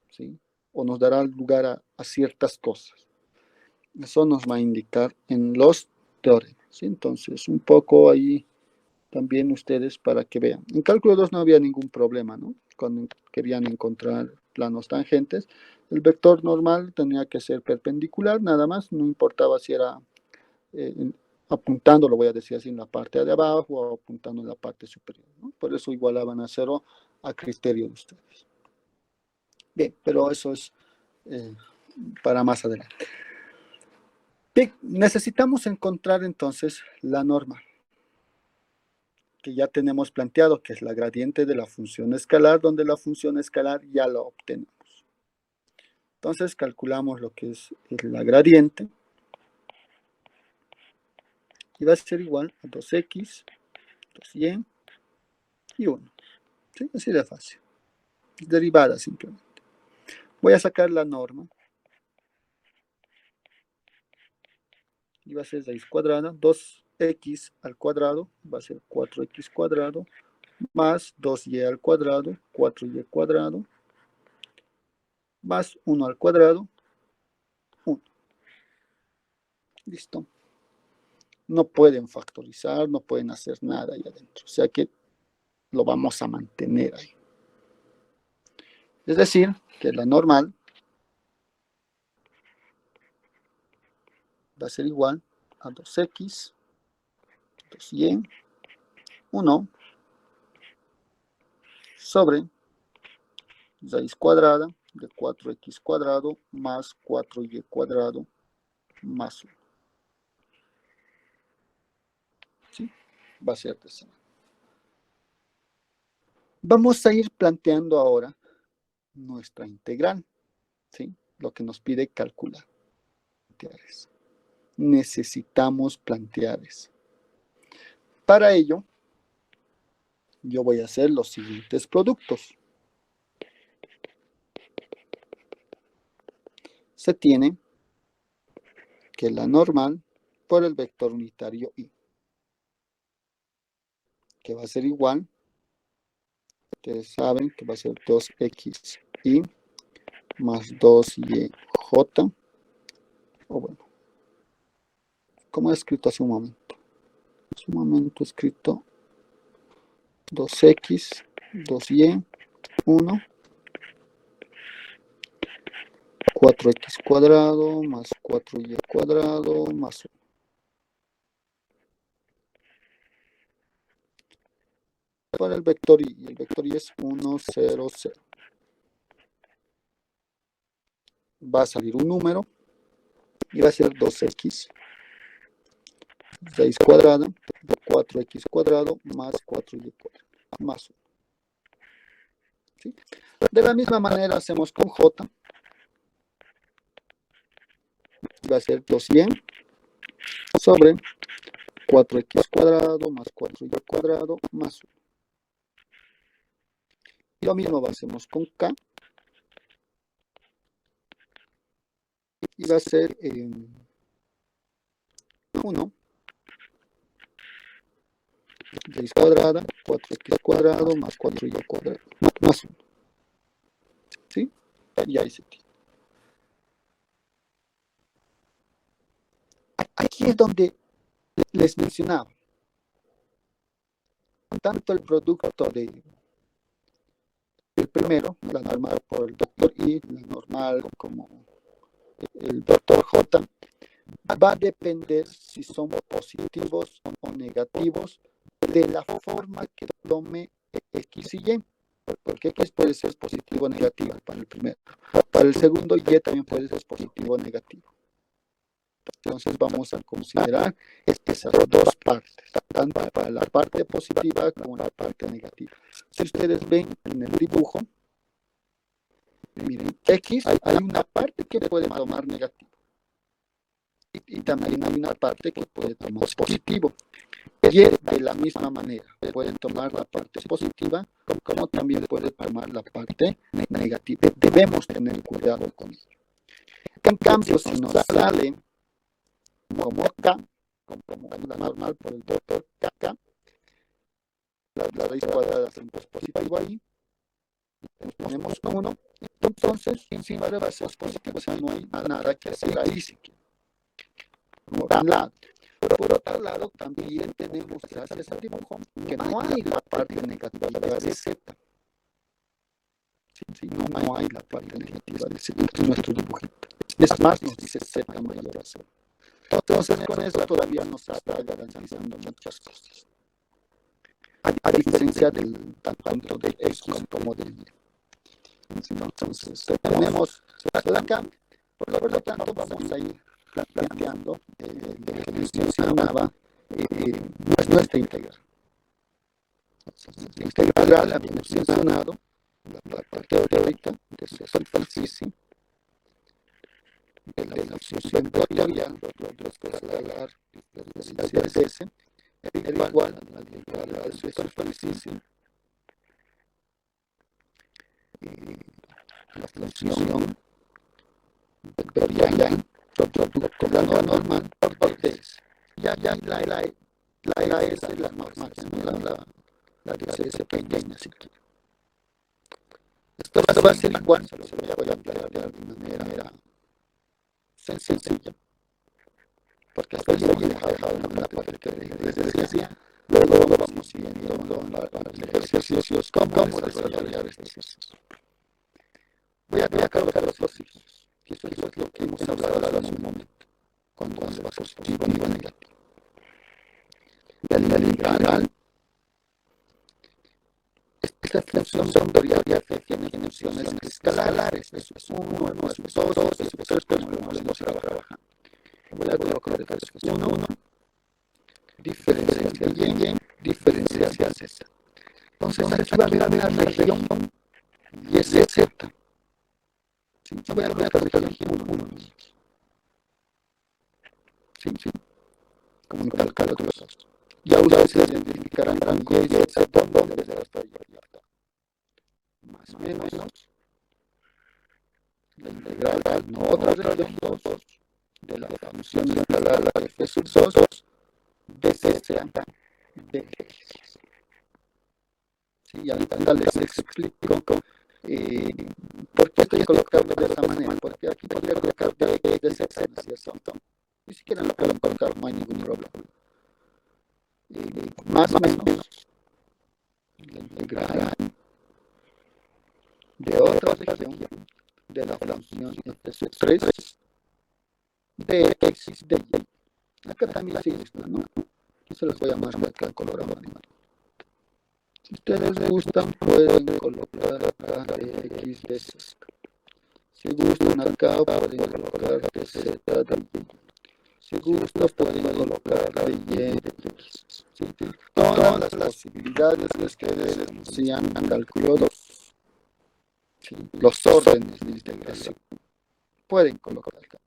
¿sí? O nos dará lugar a ciertas cosas. Eso nos va a indicar en los teoremas, ¿sí? Entonces, un poco ahí también ustedes para que vean. En cálculo 2 no había ningún problema, ¿no? Cuando querían encontrar planos tangentes, el vector normal tenía que ser perpendicular, nada más, no importaba si era apuntando, lo voy a decir así, en la parte de abajo o apuntando en la parte superior, ¿no? Por eso igualaban a 0 a criterio de ustedes. Bien, pero eso es para más adelante. Bien, necesitamos encontrar entonces la norma que ya tenemos planteado, que es la gradiente de la función escalar, donde la función escalar ya la obtenemos. Entonces calculamos lo que es la gradiente, y va a ser igual a 2x, 2y y 1. ¿Sí? Así de fácil. Derivada simplemente. Voy a sacar la norma. Y va a ser raíz cuadrada, 2x al cuadrado, va a ser 4x cuadrado, más 2y al cuadrado, 4y cuadrado, más 1 al cuadrado, 1. Listo. No pueden factorizar, no pueden hacer nada ahí adentro. O sea que lo vamos a mantener ahí. Es decir, que la normal va a ser igual a 2x, 2y, 1, sobre raíz cuadrada de 4x cuadrado más 4y cuadrado más 1. ¿Sí? Va a ser de esa manera. Vamos a ir planteando ahora nuestra integral, ¿sí? Lo que nos pide calcular. Necesitamos plantear eso. Para ello, yo voy a hacer los siguientes productos. Se tiene que la normal por el vector unitario y, que va a ser igual, ustedes saben que va a ser 2xy más 2y j, o bueno, como he escrito hace un momento. Hace un momento he escrito 2x, 2y, 1, 4x cuadrado más 4y cuadrado más 1. Para el vector y es 1, 0, 0. Va a salir un número y va a ser 2x raíz cuadrada de 4x cuadrado más 4y cuadrado más 1. ¿Sí? De la misma manera hacemos con j. Va a ser 2y sobre 4x cuadrado más 4y cuadrado más 1. Y lo mismo hacemos con k. Y va a ser 1 raíz cuadrada, 4x cuadrado más 4y cuadrado más 1. ¿Sí? Y ahí se tiene. Aquí es donde les mencionaba. Tanto el producto de primero, la normal por el doctor I, la normal como el doctor J, va a depender si son positivos o negativos de la forma que tome X y Y. Porque X puede ser positivo o negativo para el primero. Para el segundo, Y también puede ser positivo o negativo. Entonces vamos a considerar esas dos partes, tanto para la parte positiva como la parte negativa. Si ustedes ven en el dibujo, miren, X hay una parte que puede tomar negativo. Y también hay una parte que puede tomar positivo. Y de la misma manera, pueden tomar la parte positiva como también pueden tomar la parte negativa. Debemos tener cuidado con ello. En cambio, si nos sale como K, como la normal por el doctor K, la raíz cuadrada siempre es positiva ahí, nos ponemos 1, entonces siempre va a ser positivo, o sea, no hay nada que hacer ahí siquiera. Por un lado. Por otro lado, también tenemos, gracias al dibujo, que no hay la parte negativa de Z. Sí, no hay la parte negativa de Z en nuestro dibujito. Es más, nos dice Z mayor a 0. Entonces, con eso todavía nos está garantizando muchas cosas. A diferencia del tanto del X como del Y. Entonces, tenemos acá, por lo tanto, vamos a ir planteando de que mencionaba nuestra integral. La integral la hemos mencionado, la parte teórica de superficie, de la función vectorial, escalar, diferencia de S, es igual a la integral de superficie, la función vectorial, con la normal por DS. Ya la S es la normal, la de S pequeña, así que esto va a ser igual, se lo voy a ampliar de manera sencilla, porque hasta yo he dejado la parte que les decía, luego vamos viendo los ejercicios, cómo desarrollar estos ejercicios. Voy a colocar los ejercicios, que eso es lo que hemos hablado hace un momento, cuando es positivo y negativo. La integral, esta función vectorial tiene funciones escalares, eso es 1, eso es 2, eso es 3, como lo hemos trabajado. Voy a colocar el ejercicio 1, diferencia Y, diferencia Z. Entonces aquí va a haber una región y es Z. Sí, voy a colocar la región 1. Sí, como en tal otros. Ya ustedes identificarán con Y y Z dónde se las estoy llevando. Más o menos la integral, no otra región 2 de la función escalar la F sub 2 de C de X. Sí, y ahorita les explico por qué estoy colocando de esta manera, porque aquí podría colocar de X de Z, ¿no es cierto? Ni siquiera lo puedo colocar, no hay ningún problema. Más o menos la integral de otra región de la función F sub 3 de X de Y. Acá también sí está, ¿no? Eso les voy a marcar el color amarillo. Si ustedes les gustan, pueden colocar acá de X de Z. Si gustan acá, pueden colocar de Z de Y. Si gustan, pueden colocar de Y de X. ¿Sí? Todas las posibilidades que ustedes sean cálculo 2. ¿Sí? Los órdenes de integración. Pueden colocar acá.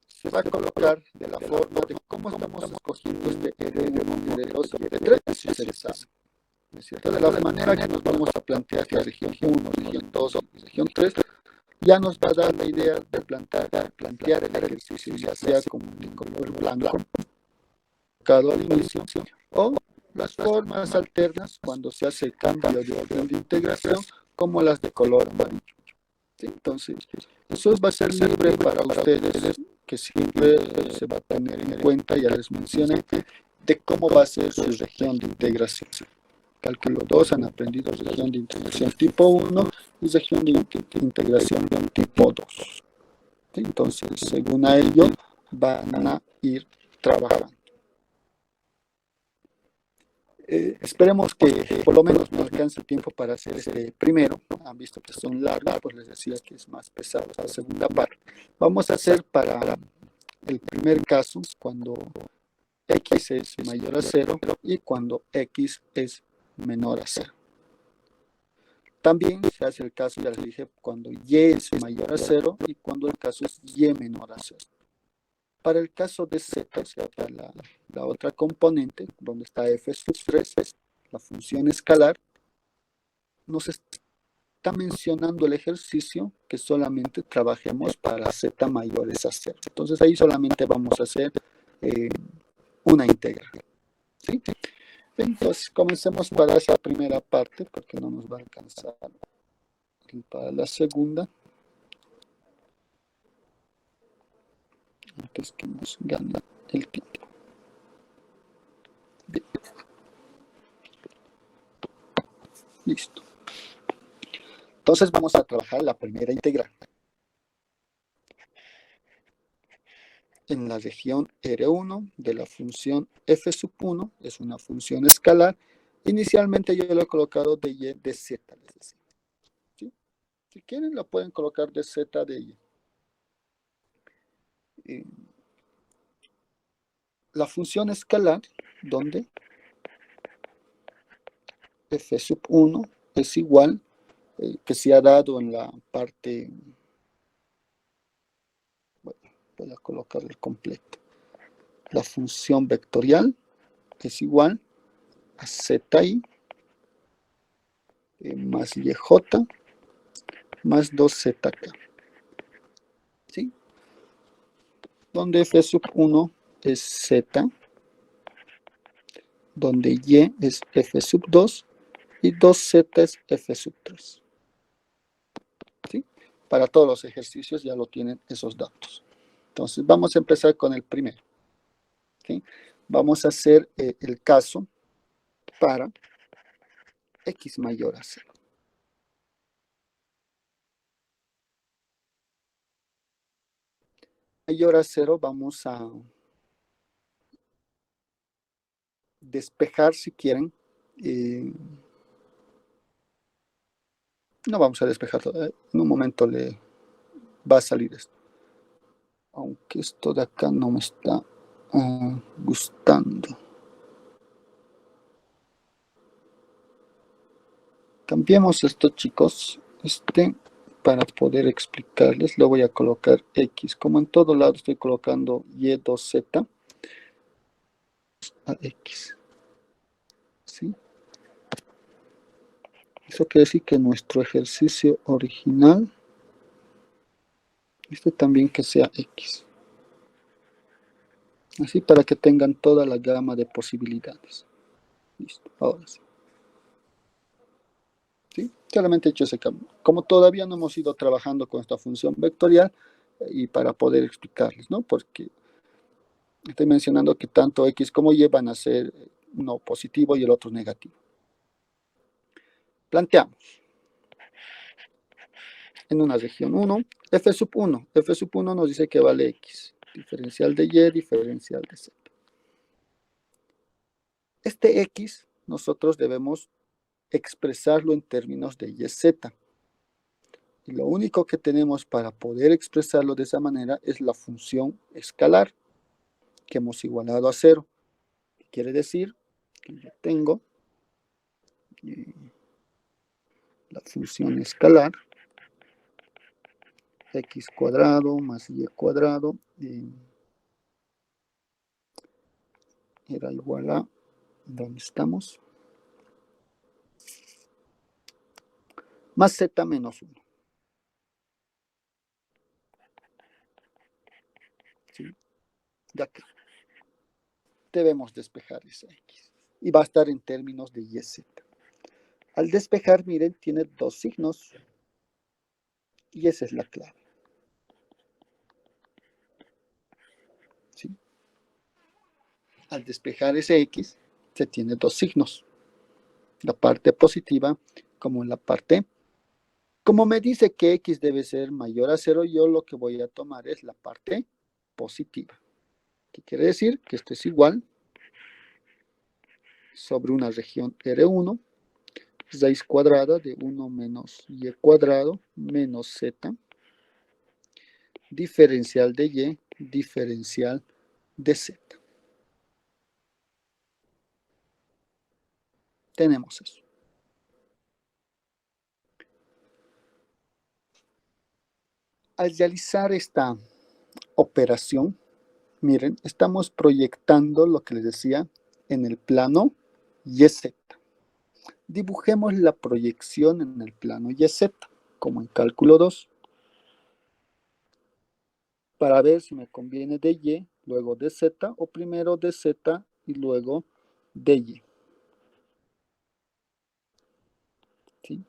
Se va a colocar de la forma de cómo estamos escogiendo este R1, R2 y R3, si ustedes hacen. ¿No es cierto? De la manera que nos vamos a plantear la región 1, región 2 y región 3, ya nos va a dar la idea de plantear el ejercicio, ya sea con color blanco, colocado al inicio, o las formas alternas cuando se hace el cambio de orden de integración, como las de color amarillo. ¿Sí? Entonces, eso va a ser libre para ustedes, que siempre se va a tener en cuenta, ya les mencioné, de cómo va a ser su región de integración. cálculo 2 han aprendido región de integración tipo 1 y región de integración tipo 2. ¿Sí? Entonces, según a ello, van a ir trabajando. Esperemos que por lo menos me alcance el tiempo para hacer este primero. Han visto que son largas, pues les decía que es más pesado esta segunda parte. Vamos a hacer para el primer caso cuando x es mayor a 0 y cuando x es menor a 0. También se hace el caso, ya les dije, cuando y es mayor a 0 y cuando el caso es y menor a 0. Para el caso de z, o sea, para la otra componente, donde está f sub 3, la función escalar, nos está mencionando el ejercicio que solamente trabajemos para z mayores a 0. Entonces ahí solamente vamos a hacer una integral. ¿Sí? Entonces comencemos para esa primera parte, porque no nos va a alcanzar para la segunda. Antes que nos gane el tiempo. Bien. Listo. Entonces vamos a trabajar la primera integral. En la región R1 de la función f sub 1, es una función escalar. Inicialmente yo lo he colocado de y de z. ¿Sí? Si quieren la pueden colocar de z de y. La función escalar, donde f sub 1 es igual, que se ha dado en la parte, bueno, voy a colocar el completo. La función vectorial es igual a zi más yj más 2zk. ¿Sí? Donde f sub 1 es z, donde y es f sub 2 y 2z es f sub 3. ¿Sí? Para todos los ejercicios ya lo tienen esos datos. Entonces vamos a empezar con el primero. ¿Sí? Vamos a hacer el caso para x mayor a 0. Mayor a 0 vamos a despejar si quieren. No vamos a despejar, en un momento le va a salir esto. Aunque esto de acá no me está gustando. Cambiemos esto, chicos. Para poder explicarles, lo voy a colocar x. Como en todo lado estoy colocando y2z a x. ¿Sí? Eso quiere decir que nuestro ejercicio original, también que sea x. Así para que tengan toda la gama de posibilidades. Listo, ahora sí. ¿Sí? Solamente he hecho ese cambio. Como todavía no hemos ido trabajando con esta función vectorial, y para poder explicarles, ¿no? Porque estoy mencionando que tanto x como y van a ser uno positivo y el otro negativo. Planteamos. En una región 1, f sub 1. F sub 1 nos dice que vale x. Diferencial de y, diferencial de z. Este x nosotros debemos expresarlo en términos de y z. Y lo único que tenemos para poder expresarlo de esa manera es la función escalar que hemos igualado a 0. ¿Qué quiere decir? Que yo tengo la función escalar x cuadrado más y cuadrado era igual a, ¿dónde estamos? Más z menos 1. ¿Sí? De acá. Debemos despejar esa x. Y va a estar en términos de y z. Al despejar, miren, tiene dos signos. Y esa es la clave. ¿Sí? Al despejar ese x, se tiene dos signos. la parte positiva como la parte. Como me dice que x debe ser mayor a 0, yo lo que voy a tomar es la parte positiva. ¿Qué quiere decir? Que esto es igual sobre una región R1, raíz cuadrada de 1 menos y cuadrado menos z, diferencial de y, diferencial de z. Tenemos eso. Al realizar esta operación, miren, estamos proyectando lo que les decía en el plano YZ. Dibujemos la proyección en el plano YZ, como en cálculo 2, para ver si me conviene de Y, luego de Z, o primero de Z y luego de Y. ¿Sí?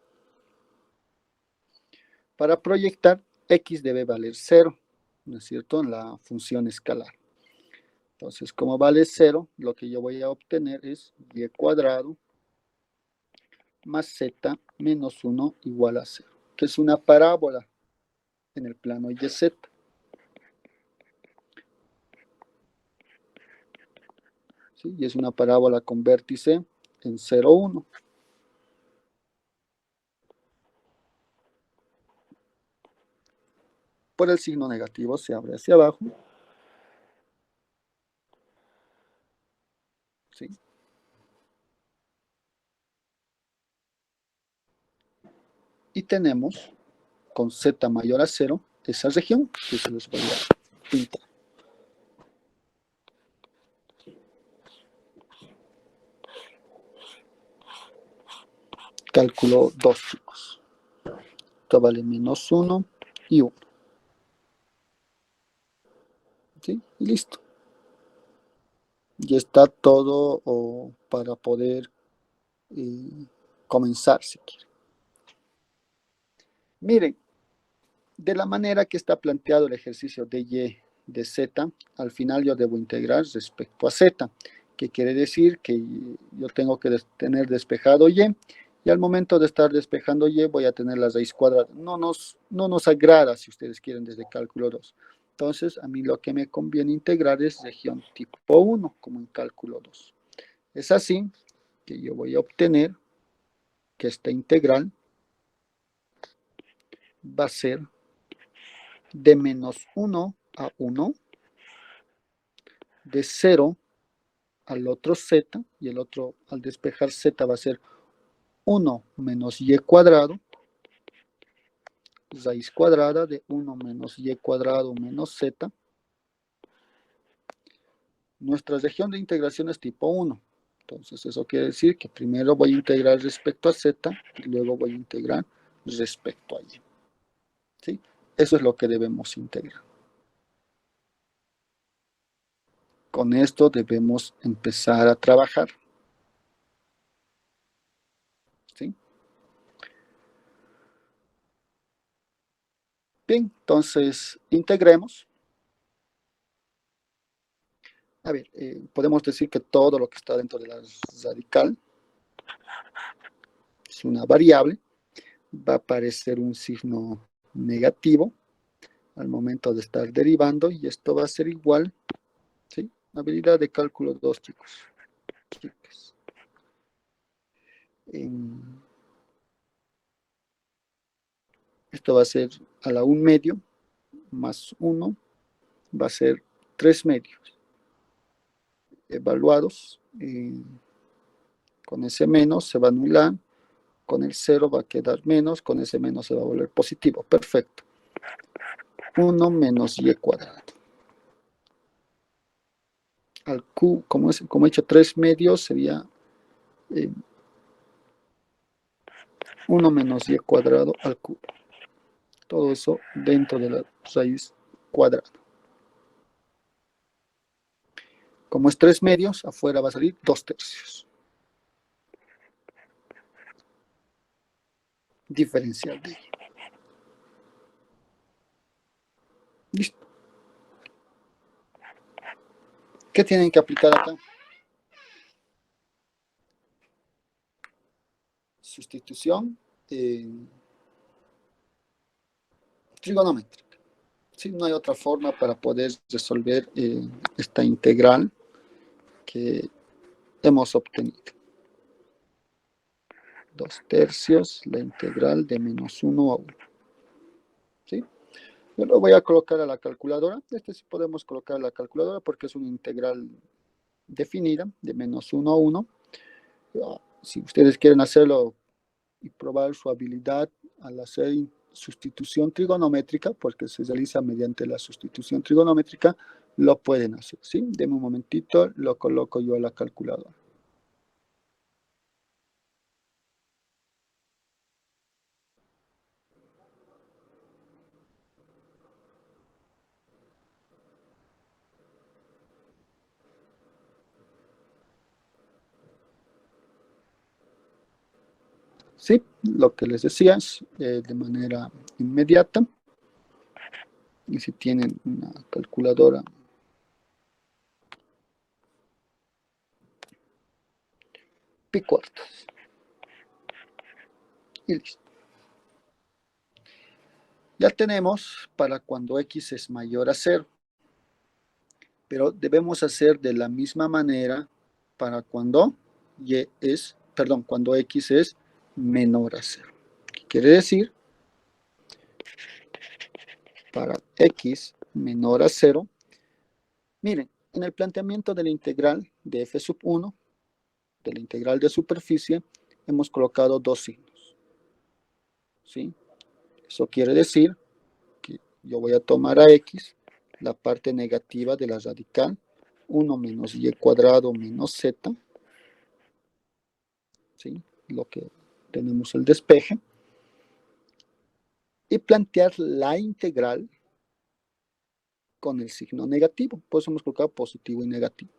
Para proyectar, X debe valer 0, ¿no es cierto?, en la función escalar. Entonces, como vale 0, lo que yo voy a obtener es Y cuadrado más Z menos 1 igual a 0, que es una parábola en el plano YZ. ¿Sí? Y es una parábola con vértice en 0, 1. Por el signo negativo se abre hacia abajo. ¿Sí? Y tenemos con Z mayor a 0 esa región que se les voy a pintar. Cálculo 2, chicos. Esto vale menos 1 y 1. ¿Sí? Y listo. Ya está todo para poder comenzar, si quieren. Miren, de la manera que está planteado el ejercicio de Y de Z, al final yo debo integrar respecto a Z, que quiere decir que yo tengo que tener despejado Y, y al momento de estar despejando Y voy a tener la raíz cuadrada. No nos agrada, si ustedes quieren, desde cálculo 2. Entonces, a mí lo que me conviene integrar es región tipo 1, como en cálculo 2. Es así que yo voy a obtener que esta integral va a ser de menos 1 a 1, de 0 al otro z, y el otro al despejar z va a ser 1 menos y cuadrado, raíz cuadrada de 1 menos y cuadrado menos z. Nuestra región de integración es tipo 1. Entonces eso quiere decir que primero voy a integrar respecto a z y luego voy a integrar respecto a y. ¿Sí? Eso es lo que debemos integrar. Con esto debemos empezar a trabajar. ¿Sí? Bien, entonces integremos. A ver, podemos decir que todo lo que está dentro de la radical es una variable. Va a aparecer un signo negativo al momento de estar derivando, y esto va a ser igual, ¿sí? Habilidad de cálculo 2, chicos. Esto va a ser a la 1 medio más 1, va a ser 3 medios evaluados. Con ese menos se va a anular, con el 0 va a quedar menos, con ese menos se va a volver positivo. Perfecto. 1 menos y cuadrado. Al Q, como he hecho 3 medios, sería 1 menos y cuadrado al cubo. Todo eso dentro de la raíz cuadrada. Como es 3 medios, afuera va a salir 2 tercios. Diferencial de y. Listo. ¿Qué tienen que aplicar acá? sustitución trigonométrica. ¿Sí? No hay otra forma para poder resolver esta integral que hemos obtenido. 2/3 la integral de -1 a 1. ¿Sí? Yo lo voy a colocar a la calculadora. Este sí podemos colocar a la calculadora porque es una integral definida de -1 a 1. Si ustedes quieren hacerlo y probar su habilidad al hacer sustitución trigonométrica, porque se realiza mediante la sustitución trigonométrica, lo pueden hacer, ¿sí? Denme un momentito, lo coloco yo a la calculadora. Sí, lo que les decía es de manera inmediata. Y si tienen una calculadora, pi cuartos. Y listo. Ya tenemos para cuando x es mayor a 0. Pero debemos hacer de la misma manera para cuando cuando x es menor a 0. ¿Qué quiere decir? Para x menor a 0, miren, en el planteamiento de la integral de f sub 1, de la integral de superficie, hemos colocado dos signos. ¿Sí? Eso quiere decir que yo voy a tomar a x, la parte negativa de la radical, 1 menos y cuadrado menos z, ¿sí? Lo que tenemos el despeje, y plantear la integral con el signo negativo. Por eso hemos colocado positivo y negativo.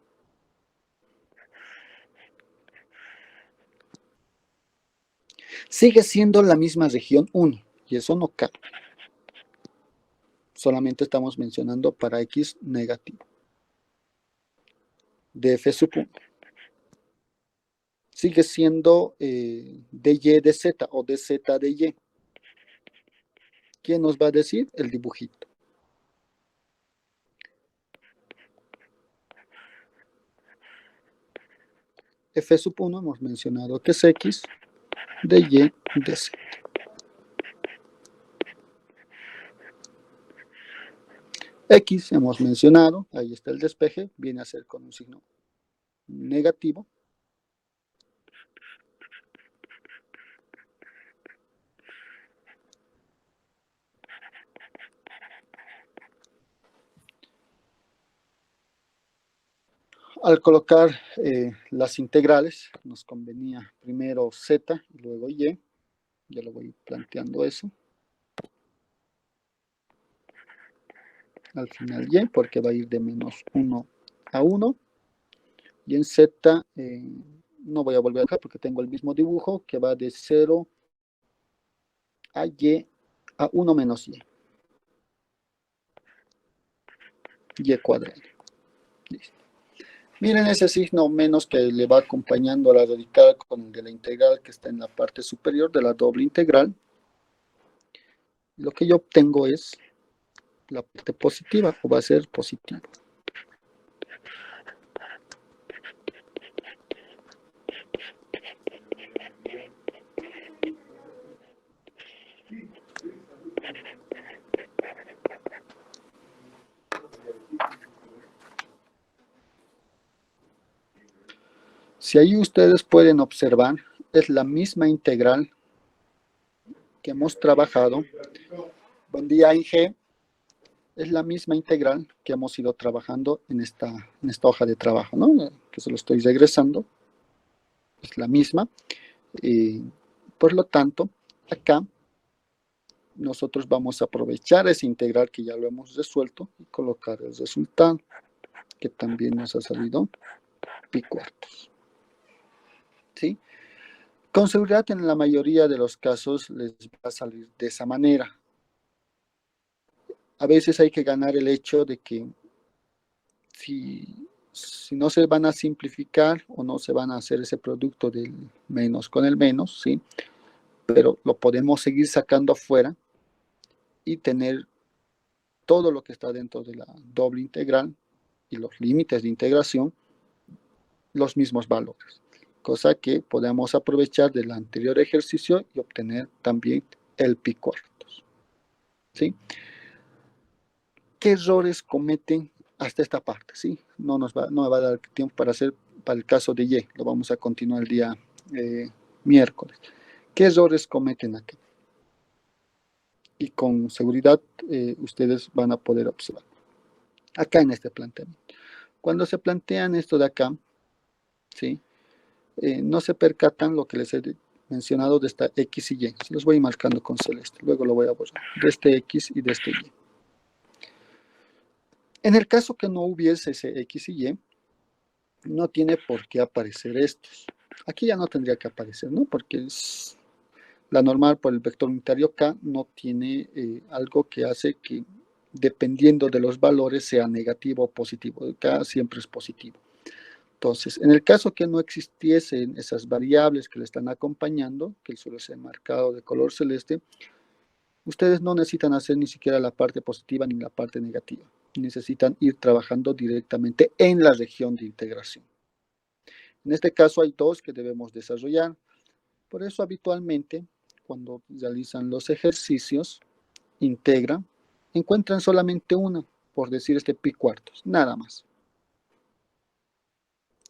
Sigue siendo la misma región 1, y eso no cambia. Solamente estamos mencionando para x negativo. De f sub 1. Sigue siendo dy de z o de z de y. ¿Quién nos va a decir? El dibujito. F sub 1 hemos mencionado que es x de y de z. X hemos mencionado, ahí está el despeje, viene a ser con un signo negativo. Al colocar las integrales, nos convenía primero z y luego y. Ya lo voy planteando eso. Al final y, porque va a ir de -1 a 1. Y en z, no voy a volver acá porque tengo el mismo dibujo, que va de 0 a y a 1 menos y. Y cuadrado. Listo. Miren ese signo menos que le va acompañando a la radical con el de la integral que está en la parte superior de la doble integral. Lo que yo obtengo es la parte positiva, o va a ser positivo. Si ahí ustedes pueden observar, es la misma integral que hemos trabajado. Buen día, Inge. Es la misma integral que hemos ido trabajando en esta hoja de trabajo, ¿no? Que se lo estoy regresando. Es la misma. Por lo tanto, acá nosotros vamos a aprovechar esa integral que ya lo hemos resuelto y colocar el resultado, que también nos ha salido pi cuartos. ¿Sí? Con seguridad en la mayoría de los casos les va a salir de esa manera. A veces hay que ganar el hecho de que si si no se van a simplificar o no se van a hacer ese producto del menos con el menos, ¿sí? Pero lo podemos seguir sacando afuera y tener todo lo que está dentro de la doble integral y los límites de integración, los mismos valores, cosa que podemos aprovechar del anterior ejercicio y obtener también el pi cuartos, ¿sí? ¿Qué errores cometen hasta esta parte? ¿Sí? No me va a dar tiempo para hacer para el caso de Y, lo vamos a continuar el día miércoles. ¿Qué errores cometen aquí? Y con seguridad ustedes van a poder observar. Acá en este planteamiento. Cuando se plantean esto de acá, ¿sí? No se percatan lo que les he mencionado de esta X y Y. Los voy marcando con celeste, luego lo voy a borrar. De este X y de este Y. En el caso que no hubiese ese X y Y, no tiene por qué aparecer estos. Aquí ya no tendría que aparecer, ¿no? Porque es la normal por el vector unitario K no tiene algo que hace que dependiendo de los valores sea negativo o positivo. K siempre es positivo. Entonces, en el caso que no existiesen esas variables que le están acompañando, que suele ser marcado de color celeste, ustedes no necesitan hacer ni siquiera la parte positiva ni la parte negativa. Necesitan ir trabajando directamente en la región de integración. En este caso hay dos que debemos desarrollar. Por eso habitualmente, cuando realizan los ejercicios, integran, encuentran solamente una, por decir este pi cuartos, nada más.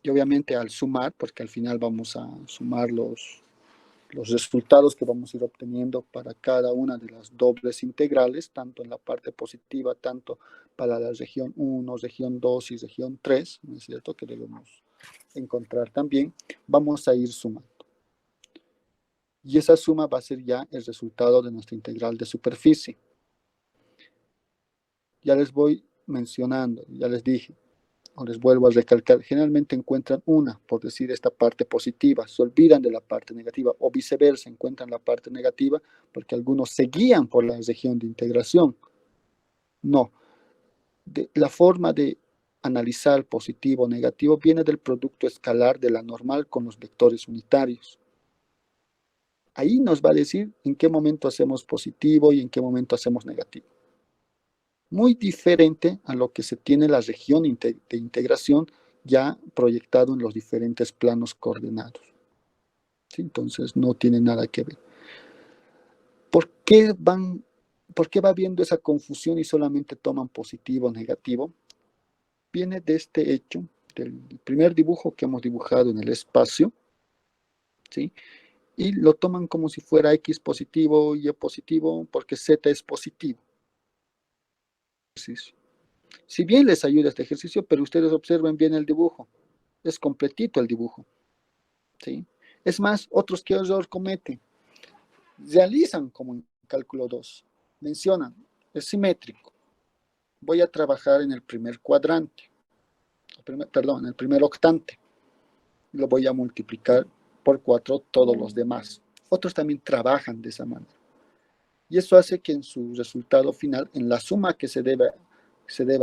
Y obviamente al sumar, porque al final vamos a sumar los resultados que vamos a ir obteniendo para cada una de las dobles integrales, tanto en la parte positiva, tanto para la región 1, región 2 y región 3, ¿no es cierto? Que debemos encontrar también, vamos a ir sumando. Y esa suma va a ser ya el resultado de nuestra integral de superficie. Ya les voy mencionando, ya les dije, o les vuelvo a recalcar, generalmente encuentran una, por decir esta parte positiva, se olvidan de la parte negativa, o viceversa, encuentran la parte negativa porque algunos se guían por la región de integración. No, la forma de analizar positivo o negativo viene del producto escalar de la normal con los vectores unitarios. Ahí nos va a decir en qué momento hacemos positivo y en qué momento hacemos negativo. Muy diferente a lo que se tiene la región de integración ya proyectado en los diferentes planos coordenados. ¿Sí? Entonces no tiene nada que ver. ¿Por qué va habiendo esa confusión y solamente toman positivo o negativo? Viene de este hecho, del primer dibujo que hemos dibujado en el espacio, ¿sí? Y lo toman como si fuera X positivo y Y positivo porque Z es positivo. Si bien les ayuda este ejercicio, pero ustedes observen bien el dibujo. Es completito el dibujo. ¿Sí? Es más, otros que error cometen. Realizan como en cálculo 2. Mencionan, es simétrico. Voy a trabajar en el primer cuadrante. En el primer octante. Lo voy a multiplicar por 4 todos los demás. Otros también trabajan de esa manera. Y eso hace que en su resultado final, en la suma que se deba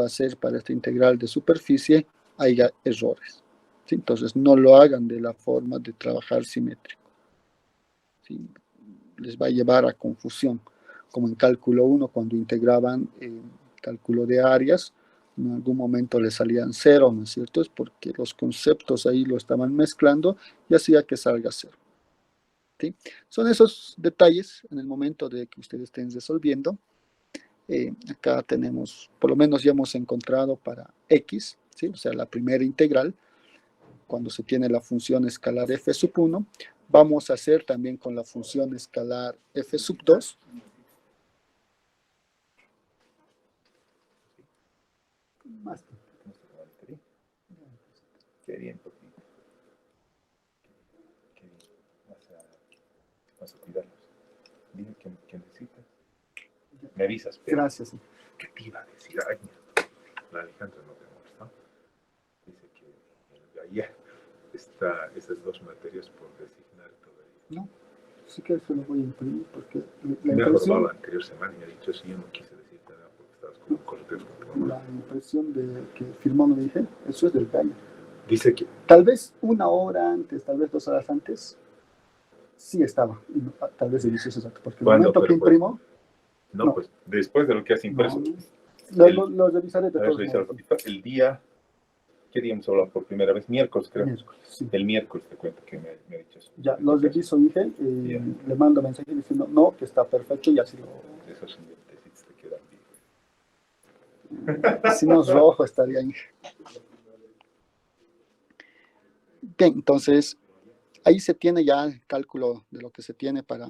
hacer para esta integral de superficie, haya errores. ¿Sí? Entonces, no lo hagan de la forma de trabajar simétrico. ¿Sí? Les va a llevar a confusión, como en cálculo 1, cuando integraban cálculo de áreas, en algún momento les salían 0, ¿no es cierto? Es porque los conceptos ahí lo estaban mezclando y hacía que salga 0. ¿Sí? Son esos detalles en el momento de que ustedes estén resolviendo. Acá tenemos, por lo menos ya hemos encontrado para X, ¿sí? O sea, la primera integral, cuando se tiene la función escalar f sub 1, vamos a hacer también con la función escalar f sub 2. Más. Qué bien, porque vas a cuidarlos. Dime qué necesitas. Me avisas. Pero Gracias. ¿qué te iba a decir? Ay, la Alejandra no te molesta. Dice que ayer está esas dos materias por designar todavía. No, sí que eso lo voy a imprimir porque Me ha acordado la anterior semana y ha dicho, si yo no quise decirte nada porque estabas con Cortés. La impresión de que firmó, no dije, eso es del gallo. Dice que Tal vez una hora antes, tal vez 2 horas antes, sí estaba. Y tal vez inició ese dato, porque el ¿cuándo? momento que Pero pues, imprimo, no, no. pues después de lo que has impreso, No, el- lo revisaré de a ver, todos revisar un modos. poquito. El día, ¿qué día hemos hablado por primera vez? Miércoles, creo. Miércoles, sí. El miércoles te cuento que me ha dicho eso. Ya, lo reviso, dije, Ya. le mando mensaje diciendo no, que está perfecto y así lo... Esos dientecitos te quedan bien. Si no es rojo, estaría ahí. Bien, entonces, ahí se tiene ya el cálculo de lo que se tiene para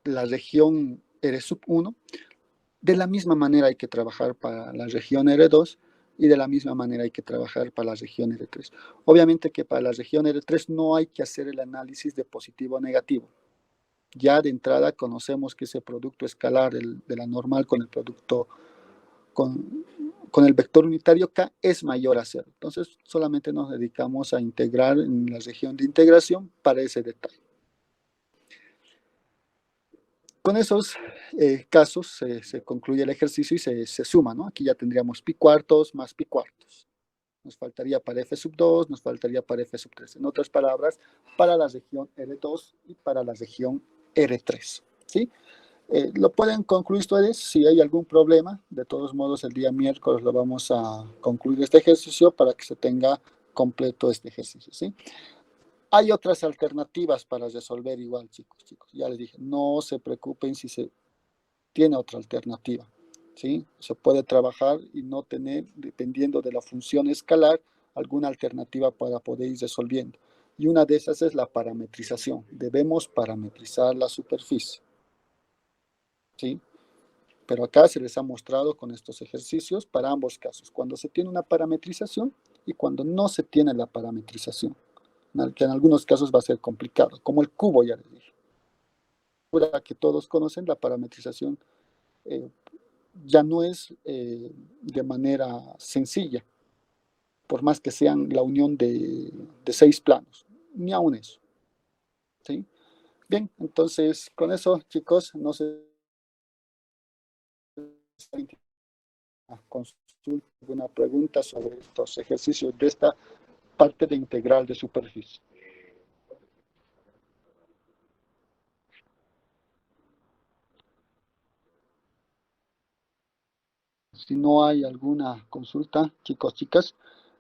la región R1. De la misma manera hay que trabajar para la región R2 y de la misma manera hay que trabajar para la región R3. Obviamente que para la región R3 no hay que hacer el análisis de positivo o negativo. Ya de entrada conocemos que ese producto escalar de la normal con el producto, con el vector unitario K es mayor a 0. Entonces solamente nos dedicamos a integrar en la región de integración para ese detalle. Con esos casos se concluye el ejercicio y se suma, ¿no? Aquí ya tendríamos pi cuartos más pi cuartos. Nos faltaría para f sub 2, nos faltaría para f sub 3. En otras palabras, para la región R2 y para la región R3, ¿sí? Lo pueden concluir ustedes si hay algún problema. De todos modos, el día miércoles lo vamos a concluir este ejercicio para que se tenga completo este ejercicio, ¿sí? Hay otras alternativas para resolver igual, chicos. Ya les dije, no se preocupen si se tiene otra alternativa, ¿sí? Se puede trabajar y no tener, dependiendo de la función escalar, alguna alternativa para poder ir resolviendo. Y una de esas es la parametrización. Debemos parametrizar la superficie, ¿sí? Pero acá se les ha mostrado con estos ejercicios para ambos casos, cuando se tiene una parametrización y cuando no se tiene la parametrización, que en algunos casos va a ser complicado, como el cubo, ya les dije. Para que todos conocen, la parametrización ya no es de manera sencilla, por más que sean la unión de 6 planos, ni aún eso, ¿sí? Bien, entonces con eso, chicos, no sé si consulta alguna pregunta sobre estos ejercicios de esta parte de integral de superficie. Si no hay alguna consulta, chicos, chicas,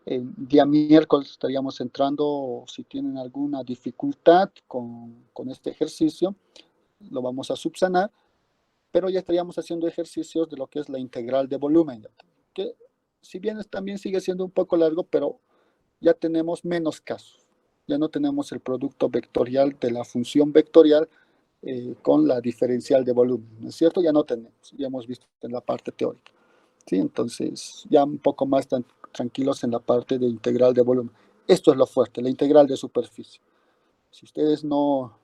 el día miércoles estaríamos entrando, si tienen alguna dificultad con este ejercicio, lo vamos a subsanar, pero ya estaríamos haciendo ejercicios de lo que es la integral de volumen, que si bien también sigue siendo un poco largo, pero ya tenemos menos casos. Ya no tenemos el producto vectorial de la función vectorial con la diferencial de volumen, ¿no es cierto? Ya no tenemos, ya hemos visto en la parte teórica. ¿Sí? Entonces, ya un poco más tranquilos en la parte de integral de volumen. Esto es lo fuerte, la integral de superficie. Si ustedes no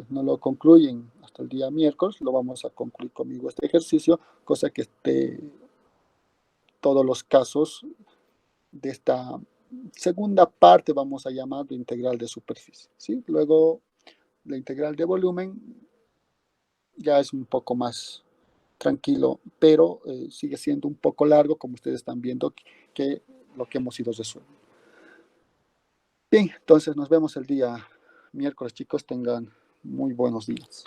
lo concluyen hasta el día miércoles, lo vamos a concluir conmigo este ejercicio, cosa que esté todos los casos de esta segunda parte, vamos a llamar de integral de superficie, ¿sí? Luego, la integral de volumen ya es un poco más tranquilo, pero sigue siendo un poco largo, como ustedes están viendo, que lo que hemos ido resuelto. Bien, entonces nos vemos el día miércoles, chicos. Tengan muy buenos días.